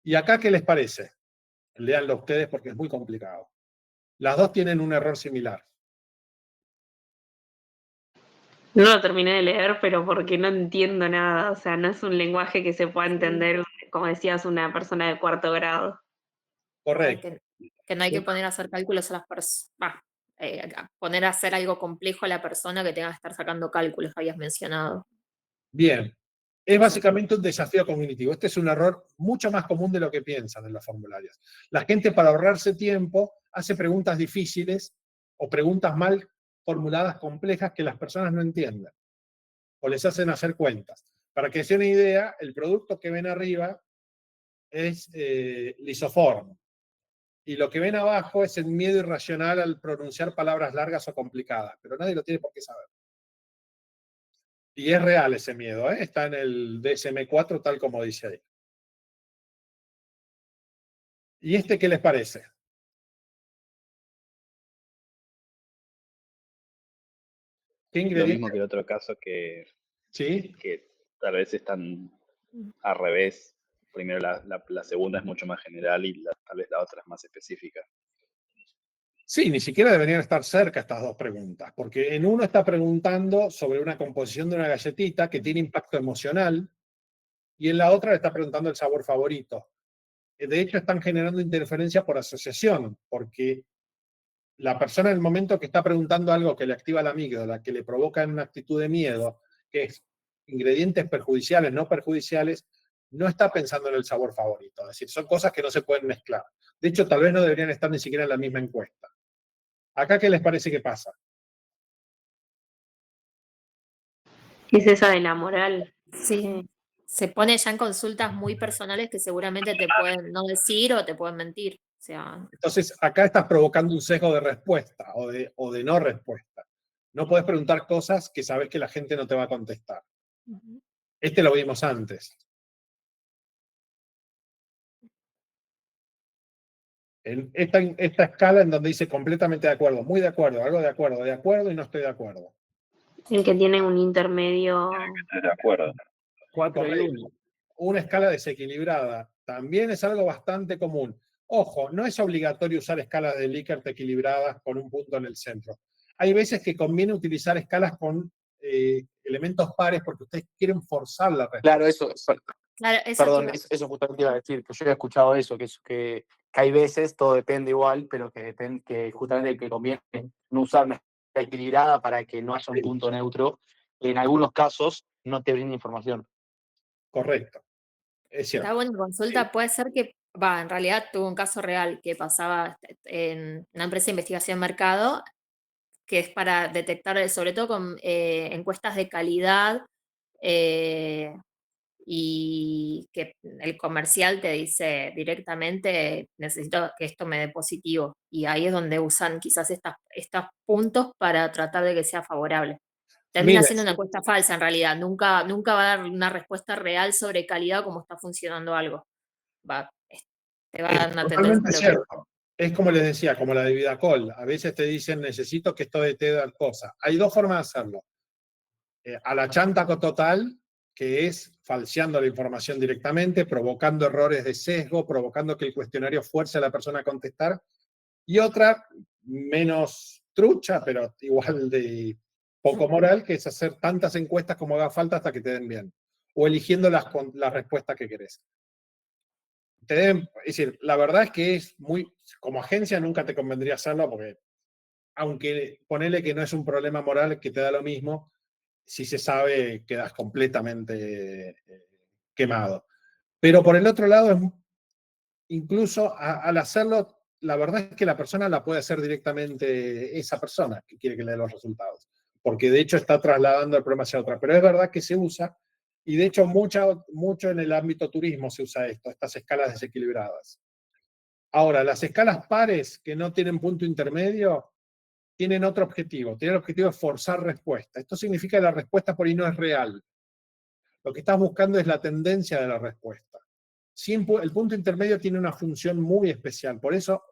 ¿Y acá qué les parece? Léanlo ustedes porque es muy complicado. Las dos tienen un error similar. No lo terminé de leer, pero porque no entiendo nada. O sea, no es un lenguaje que se pueda entender, como decías, una persona de cuarto grado. Correcto. Que no hay que poner a hacer cálculos a las personas. Poner a hacer algo complejo a la persona que tenga que estar sacando cálculos, habías mencionado. Bien. Es básicamente un desafío cognitivo. Este es un error mucho más común de lo que piensan en los formularios. La gente, para ahorrarse tiempo, hace preguntas difíciles o preguntas mal formuladas, complejas, que las personas no entienden. O les hacen hacer cuentas. Para que se den una idea, el producto que ven arriba es lisoform. Y lo que ven abajo es el miedo irracional al pronunciar palabras largas o complicadas. Pero nadie lo tiene por qué saber. Y es real ese miedo, ¿eh? Está en el DSM-4 tal como dice ahí. ¿Y este qué les parece? ¿Qué Lo ingrediente? mismo que el otro caso que tal vez están al revés. Primero la segunda es mucho más general y tal vez la otra es más específica. Sí, ni siquiera deberían estar cerca estas dos preguntas, porque en uno está preguntando sobre una composición de una galletita que tiene impacto emocional y en la otra le está preguntando el sabor favorito. De hecho, están generando interferencia por asociación, porque la persona en el momento que está preguntando algo que le activa la amígdala, que le provoca una actitud de miedo, que es ingredientes perjudiciales, no perjudiciales, no está pensando en el sabor favorito. Es decir, son cosas que no se pueden mezclar. De hecho, tal vez no deberían estar ni siquiera en la misma encuesta. ¿Acá qué les parece que pasa? ¿Qué es esa de la moral? Sí. Se pone ya en consultas muy personales que seguramente te pueden no decir o te pueden mentir. O sea, Entonces, acá estás provocando un sesgo de respuesta o de no respuesta. No podés preguntar cosas que sabes que la gente no te va a contestar. Este lo vimos antes. En esta escala en donde dice completamente de acuerdo, muy de acuerdo, algo de acuerdo y no estoy de acuerdo. En que tienen un intermedio. De acuerdo. 4 y 1. Una escala desequilibrada también es algo bastante común. Ojo, no es obligatorio usar escalas de Likert equilibradas con un punto en el centro. Hay veces que conviene utilizar escalas con elementos pares porque ustedes quieren forzar la respuesta. Claro, eso, claro, eso perdón, te iba- eso justamente iba a decir, que yo he escuchado eso, que hay veces, todo depende igual, pero que justamente que conviene no usar una escala equilibrada para que no haya un punto neutro. En algunos casos no te brinda información. Correcto. Es cierto. Está buena consulta. Puede ser que, en realidad tuvo un caso real que pasaba en una empresa de investigación de mercado, que es para detectar, sobre todo con encuestas de calidad, y que el comercial te dice directamente, necesito que esto me dé positivo. Y ahí es donde usan quizás estos puntos para tratar de que sea favorable. Termina Mire, siendo una encuesta falsa en realidad. Nunca va a dar una respuesta real sobre calidad como está funcionando algo. Te va a dar una tendencia totalmente a lo que... cierto. Es como les decía, como la de Vidacol. A veces te dicen, necesito que esto de te tal cosa. Hay dos formas de hacerlo. A la chanta total, que es falseando la información directamente, provocando errores de sesgo, provocando que el cuestionario fuerce a la persona a contestar. Y otra, menos trucha, pero igual de poco moral, que es hacer tantas encuestas como haga falta hasta que te den bien. O eligiendo las respuestas que querés. Es decir, la verdad es que es muy, como agencia nunca te convendría hacerlo porque, aunque ponele que no es un problema moral que te da lo mismo, si se sabe quedas completamente quemado. Pero por el otro lado, incluso al hacerlo, la verdad es que la persona la puede hacer directamente esa persona que quiere que le dé los resultados, porque de hecho está trasladando el problema hacia otra. Pero es verdad que se usa, y de hecho mucho en el ámbito turismo se usa esto, estas escalas desequilibradas. Ahora, las escalas pares que no tienen punto intermedio tienen otro objetivo. Tienen el objetivo de forzar respuesta. Esto significa que la respuesta por ahí no es real. Lo que estás buscando es la tendencia de la respuesta. El punto intermedio tiene una función muy especial. Por eso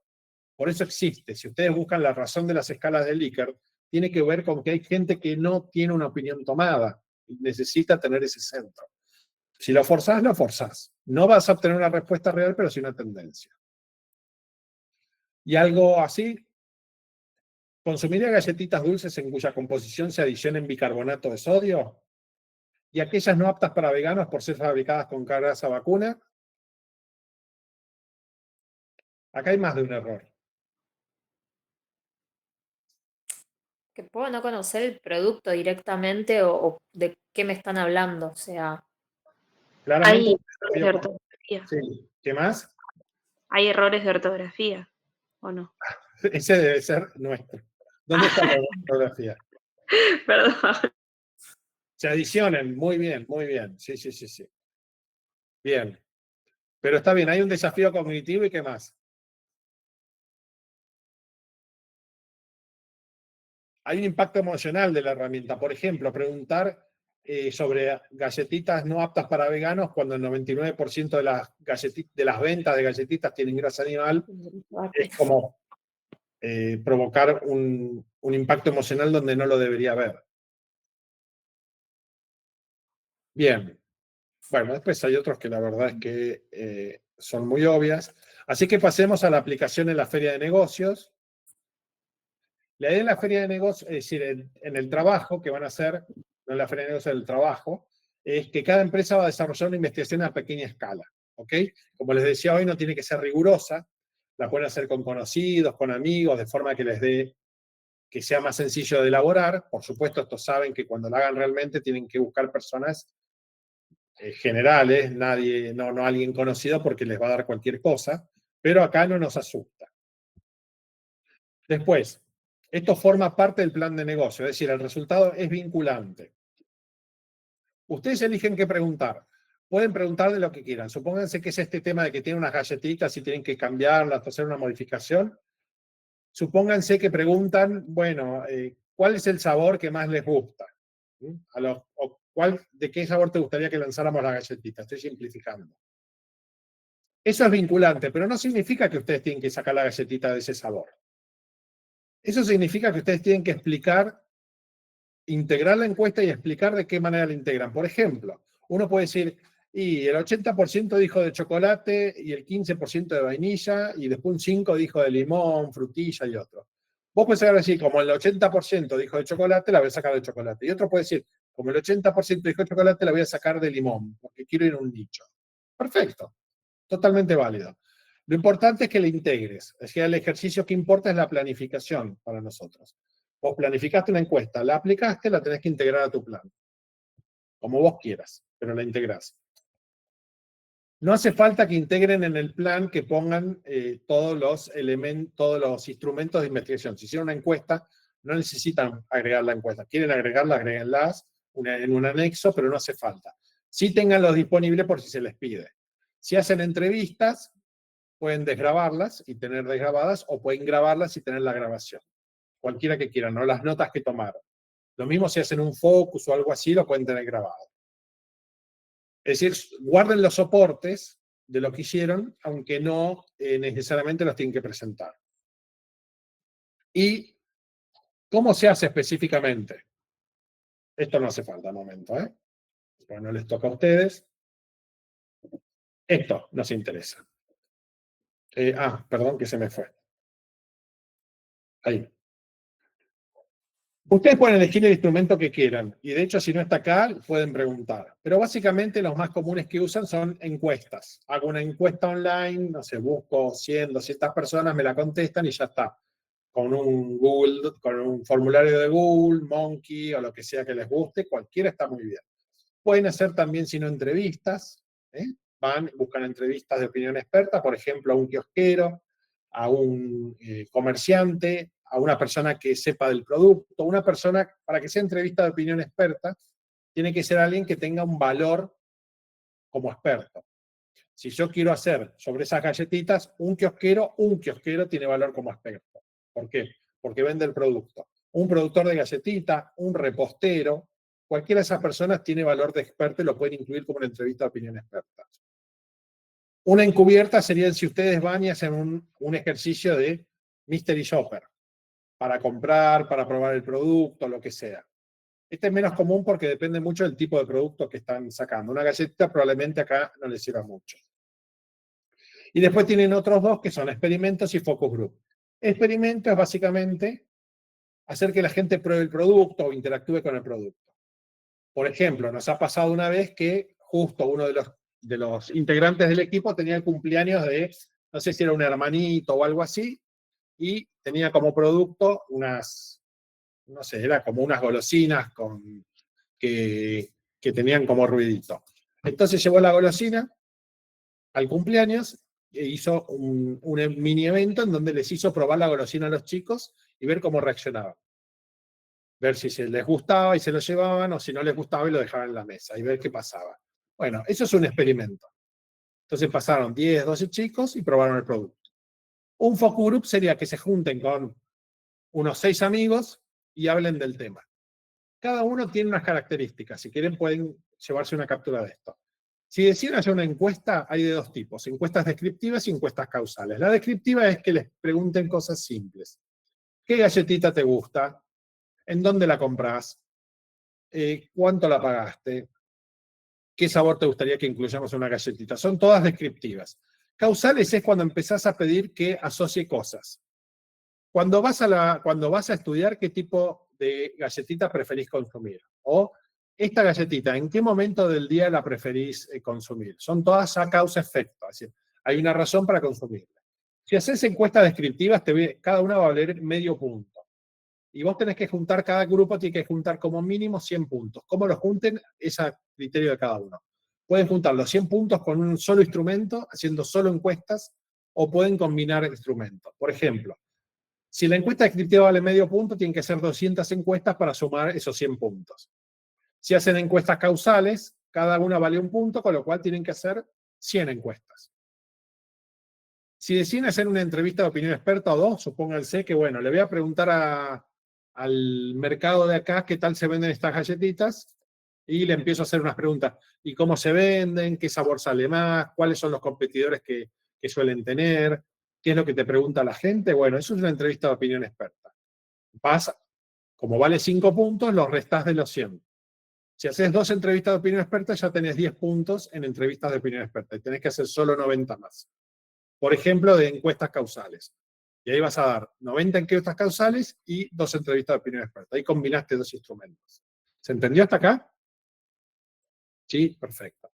existe. Si ustedes buscan la razón de las escalas de Likert, tiene que ver con que hay gente que no tiene una opinión tomada y necesita tener ese centro. Si lo forzás, lo forzás. No vas a obtener una respuesta real, pero sí una tendencia. Y algo así, ¿consumiría galletitas dulces en cuya composición se adicionen bicarbonato de sodio? ¿Y aquellas no aptas para veganos por ser fabricadas con grasa vacuna? Acá hay más de un error. Que puedo no conocer el producto directamente o de qué me están hablando. O sea, Claramente, Hay errores de ortografía. sí. ¿Qué más? Hay errores de ortografía, ¿o no? Ese debe ser nuestro. ¿Dónde está la ortografía? Perdón. Se adicionen, muy bien, muy bien. Sí, sí, sí, sí. Bien. Pero está bien, hay un desafío cognitivo y ¿qué más? Hay un impacto emocional de la herramienta. Por ejemplo, preguntar sobre galletitas no aptas para veganos cuando el 99% de las ventas de galletitas tienen grasa animal, es como provocar un impacto emocional donde no lo debería haber. Bien. Bueno, después hay otros que la verdad es que son muy obvias. Así que pasemos a la aplicación en la feria de negocios. La idea en la feria de negocios, es decir, en el trabajo que van a hacer, no en la feria de negocios, del trabajo, es que cada empresa va a desarrollar una investigación a pequeña escala. ¿Ok? Como les decía hoy, no tiene que ser rigurosa. La pueden hacer con conocidos, con amigos, de forma que sea más sencillo de elaborar. Por supuesto, estos saben que cuando la hagan realmente tienen que buscar personas generales, no alguien conocido porque les va a dar cualquier cosa, pero acá no nos asusta. Después, esto forma parte del plan de negocio, es decir, el resultado es vinculante. Ustedes eligen qué preguntar. pueden preguntar de lo que quieran. Supónganse que es este tema de que tienen unas galletitas y tienen que cambiarlas, hacer una modificación. Supónganse que preguntan, bueno, ¿cuál es el sabor que más les gusta? ¿Mm? ¿De qué sabor te gustaría que lanzáramos la galletita? Estoy simplificando. Eso es vinculante, pero no significa que ustedes tienen que sacar la galletita de ese sabor. Eso significa que ustedes tienen que explicar, integrar la encuesta y explicar de qué manera la integran. Por ejemplo, uno puede decir, y el 80% dijo de chocolate y el 15% de vainilla, y después un 5% dijo de limón, frutilla y otro. Vos podés decir, como el 80% dijo de chocolate, la voy a sacar de chocolate. Y otro puede decir, como el 80% dijo de chocolate, la voy a sacar de limón, porque quiero ir a un nicho. Perfecto. Totalmente válido. Lo importante es que la integres. Es que el ejercicio que importa es la planificación para nosotros. Vos planificaste una encuesta, la aplicaste, la tenés que integrar a tu plan. Como vos quieras, pero la integrás. No hace falta que integren en el plan que pongan todos los elementos, todos los instrumentos de investigación. Si hicieron una encuesta, no necesitan agregar la encuesta. Quieren agregarla, agréguenlas en un anexo, pero no hace falta. Sí tenganlos disponibles por si se les pide. Si hacen entrevistas, pueden desgrabarlas y tener desgrabadas, o pueden grabarlas y tener la grabación. Cualquiera que quieran, no las notas que tomaron. Lo mismo si hacen un focus o algo así, lo pueden tener grabado. Es decir, guarden los soportes de lo que hicieron, aunque no necesariamente los tienen que presentar. ¿Y cómo se hace específicamente? Esto no hace falta, un momento, ¿eh? Porque no les toca a ustedes. Esto nos interesa. Perdón que se me fue. Ahí. Ustedes pueden elegir el instrumento que quieran, y de hecho si no está acá, pueden preguntar. Pero básicamente los más comunes que usan son encuestas. Hago una encuesta online, no sé, busco 100, 200 personas, me la contestan y ya está. Con un formulario de Google, Monkey o lo que sea que les guste, cualquiera está muy bien. Pueden hacer también, si no, entrevistas. Buscan entrevistas de opinión experta, por ejemplo, a un kiosquero, a un comerciante, a una persona que sepa del producto. Una persona, para que sea entrevista de opinión experta, tiene que ser alguien que tenga un valor como experto. Si yo quiero hacer sobre esas galletitas, un kiosquero tiene valor como experto. ¿Por qué? Porque vende el producto. Un productor de galletitas, un repostero, cualquiera de esas personas tiene valor de experto y lo pueden incluir como una entrevista de opinión experta. Una encubierta sería si ustedes van y hacen un ejercicio de mystery shopper, para comprar, para probar el producto, lo que sea. Este es menos común porque depende mucho del tipo de producto que están sacando. Una galletita probablemente acá no les sirva mucho. Y después tienen otros dos que son experimentos y focus group. Experimento es básicamente hacer que la gente pruebe el producto o interactúe con el producto. Por ejemplo, nos ha pasado una vez que justo uno de los integrantes del equipo tenía el cumpleaños de, no sé si era un hermanito o algo así, y tenía como producto unas, no sé, era como unas golosinas que tenían como ruidito. Entonces llevó la golosina al cumpleaños e hizo un mini evento en donde les hizo probar la golosina a los chicos y ver cómo reaccionaban. Ver si se les gustaba y se lo llevaban, o si no les gustaba y lo dejaban en la mesa, y ver qué pasaba. Bueno, eso es un experimento. Entonces pasaron 10, 12 chicos y probaron el producto. Un focus group sería que se junten con unos 6 amigos y hablen del tema. Cada uno tiene unas características. Si quieren pueden llevarse una captura de esto. Si deciden hacer una encuesta, hay de dos tipos. Encuestas descriptivas y encuestas causales. La descriptiva es que les pregunten cosas simples. ¿Qué galletita te gusta? ¿En dónde la compras? ¿Cuánto la pagaste? ¿Qué sabor te gustaría que incluyamos en una galletita? Son todas descriptivas. Causales es cuando empezás a pedir que asocie cosas. Cuando vas a estudiar, ¿qué tipo de galletita preferís consumir? O, esta galletita, ¿en qué momento del día la preferís consumir? Son todas a causa-efecto. Es decir, hay una razón para consumirla. Si haces encuestas descriptivas, cada una va a valer medio punto. Y vos tenés que juntar, cada grupo tiene que juntar como mínimo 100 puntos. ¿Cómo los junten? Es a criterio de cada uno. Pueden juntar los 100 puntos con un solo instrumento, haciendo solo encuestas, o pueden combinar instrumentos. Por ejemplo, si la encuesta descriptiva vale medio punto, tienen que hacer 200 encuestas para sumar esos 100 puntos. Si hacen encuestas causales, cada una vale un punto, con lo cual tienen que hacer 100 encuestas. Si deciden hacer una entrevista de opinión experta o dos, supónganse que, bueno, le voy a preguntar al mercado de acá qué tal se venden estas galletitas y le empiezo a hacer unas preguntas. ¿Y cómo se venden? ¿Qué sabor sale más? ¿Cuáles son los competidores que suelen tener? ¿Qué es lo que te pregunta la gente? Bueno, eso es una entrevista de opinión experta. Pasa, como vale 5 puntos, los restás de los 100. Si haces 2 entrevistas de opinión experta, ya tenés 10 puntos en entrevistas de opinión experta y tenés que hacer solo 90 más. Por ejemplo, de encuestas causales. Y ahí vas a dar 90 encuestas causales y 2 entrevistas de opinión experta. Ahí combinaste 2 instrumentos. ¿Se entendió hasta acá? Sí, perfecto.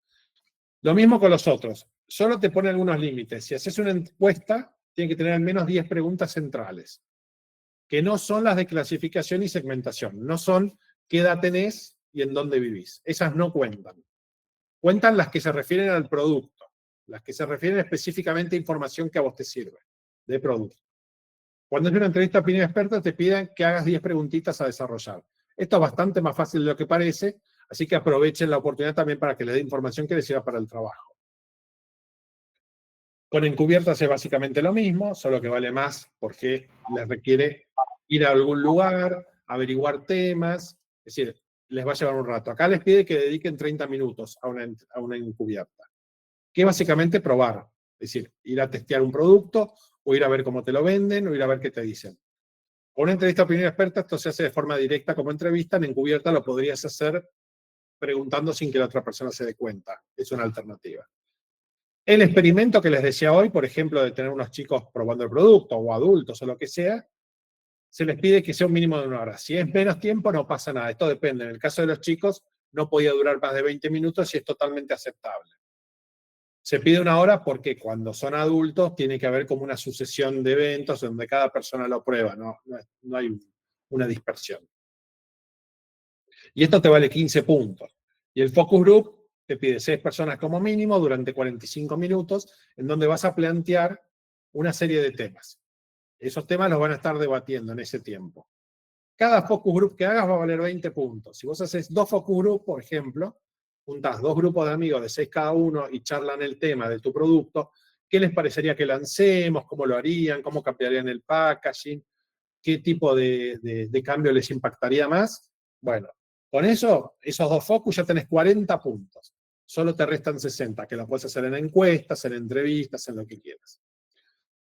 Lo mismo con los otros. Solo te pone algunos límites. Si haces una encuesta, tiene que tener al menos 10 preguntas centrales, que no son las de clasificación y segmentación. No son qué edad tenés y en dónde vivís. Esas no cuentan. Cuentan las que se refieren al producto, las que se refieren específicamente a información que a vos te sirve, de producto. Cuando es una entrevista de opinión experta, te piden que hagas 10 preguntitas a desarrollar. Esto es bastante más fácil de lo que parece, así que aprovechen la oportunidad también para que les dé información que les sirva para el trabajo. Con encubiertas es básicamente lo mismo, solo que vale más porque les requiere ir a algún lugar, averiguar temas, es decir, les va a llevar un rato. Acá les pide que dediquen 30 minutos a una encubierta, que es básicamente probar, es decir, ir a testear un producto, o ir a ver cómo te lo venden, o ir a ver qué te dicen. Con una entrevista de opinión experta, esto se hace de forma directa como entrevista, en encubierta lo podrías hacer preguntando sin que la otra persona se dé cuenta. Es una alternativa. El experimento que les decía hoy, por ejemplo, de tener unos chicos probando el producto, o adultos, o lo que sea, se les pide que sea un mínimo de 1 hora. Si es menos tiempo, no pasa nada. Esto depende. En el caso de los chicos, no podía durar más de 20 minutos y es totalmente aceptable. Se pide 1 hora porque cuando son adultos tiene que haber como una sucesión de eventos donde cada persona lo prueba, no hay una dispersión. Y esto te vale 15 puntos. Y el focus group te pide 6 personas como mínimo durante 45 minutos, en donde vas a plantear una serie de temas. Esos temas los van a estar debatiendo en ese tiempo. Cada focus group que hagas va a valer 20 puntos. Si vos haces 2 focus group, por ejemplo, juntás 2 grupos de amigos de 6 cada uno y charlan el tema de tu producto, ¿qué les parecería que lancemos? ¿Cómo lo harían? ¿Cómo cambiarían el packaging? ¿Qué tipo de cambio les impactaría más? Bueno, con eso, esos 2 focus ya tenés 40 puntos. Solo te restan 60, que lo puedes hacer en encuestas, en entrevistas, en lo que quieras.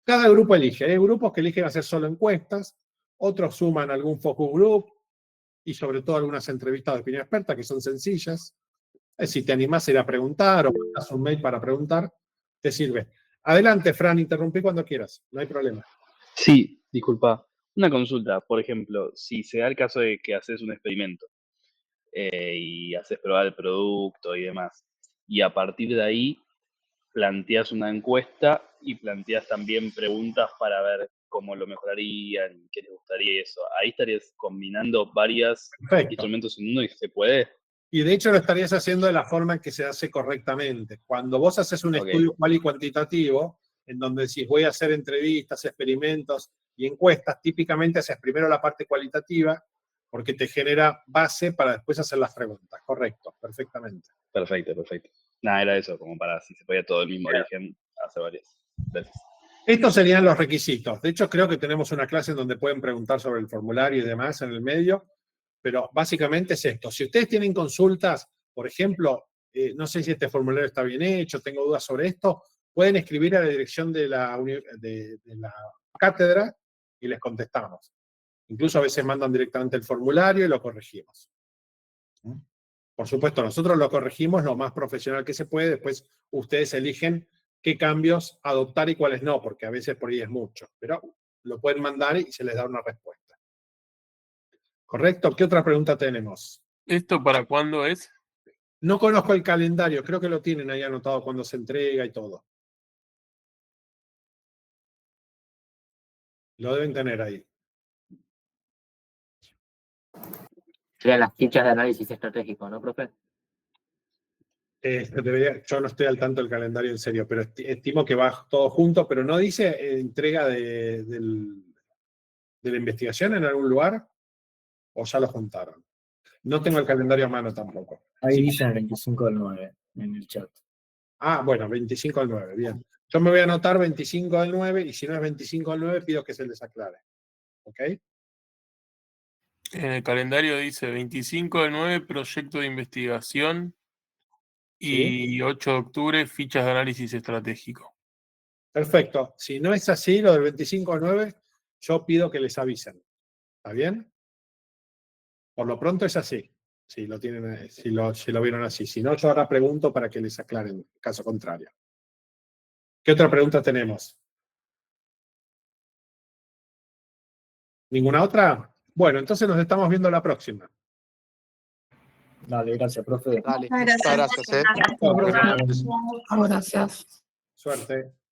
Cada grupo elige. Hay grupos que eligen hacer solo encuestas, otros suman algún focus group y sobre todo algunas entrevistas de opinión experta que son sencillas. Si te animás a ir a preguntar o mandas un mail para preguntar, te sirve. Adelante, Fran, interrumpí cuando quieras, no hay problema. Sí, disculpa. Una consulta, por ejemplo, si se da el caso de que haces un experimento y haces probar el producto y demás, y a partir de ahí planteas una encuesta y planteas también preguntas para ver cómo lo mejorarían, qué les gustaría y eso. Ahí estarías combinando varios instrumentos en uno y se puede. Y de hecho lo estarías haciendo de la forma en que se hace correctamente. Cuando vos haces un estudio cual y cuantitativo, en donde decís voy a hacer entrevistas, experimentos y encuestas, típicamente haces primero la parte cualitativa, porque te genera base para después hacer las preguntas. Correcto, perfectamente. Perfecto. Nada, era eso, como para si se podía todo el mismo origen, hacer varias veces. Estos serían los requisitos. De hecho, creo que tenemos una clase en donde pueden preguntar sobre el formulario y demás en el medio. Pero básicamente es esto. Si ustedes tienen consultas, por ejemplo, no sé si este formulario está bien hecho, tengo dudas sobre esto, pueden escribir a la dirección de la cátedra y les contestamos. Incluso a veces mandan directamente el formulario y lo corregimos. Por supuesto, nosotros lo corregimos lo más profesional que se puede, después ustedes eligen qué cambios adoptar y cuáles no, porque a veces por ahí es mucho, pero lo pueden mandar y se les da una respuesta. ¿Correcto? ¿Qué otra pregunta tenemos? ¿Esto para cuándo es? No conozco el calendario, creo que lo tienen ahí anotado cuando se entrega y todo. Lo deben tener ahí. Serían las fichas de análisis estratégico, ¿no, profe? Yo no estoy al tanto del calendario en serio, pero estimo que va todo junto, pero ¿no dice entrega de la investigación en algún lugar? ¿O ya lo juntaron? No tengo el calendario a mano tampoco. Ahí Sí. dicen el 25 del 9 en el chat. Ah, bueno, 25 al 9, bien. Yo me voy a anotar 25 al 9 y si no es 25 al 9 pido que se les aclare. ¿Ok? En el calendario dice 25 del 9, proyecto de investigación. Y 8 de octubre, fichas de análisis estratégico. Perfecto. Si no es así, lo del 25 al 9, yo pido que les avisen. ¿Está bien? Por lo pronto es así. Si lo tienen, si lo vieron así. Si no, yo ahora pregunto para que les aclaren, caso contrario. ¿Qué otra pregunta tenemos? ¿Ninguna otra? Bueno, entonces nos estamos viendo la próxima. Dale, gracias, profe. Dale, Muchas muchas gracias, gracias. ¿eh? Gracias. Suerte.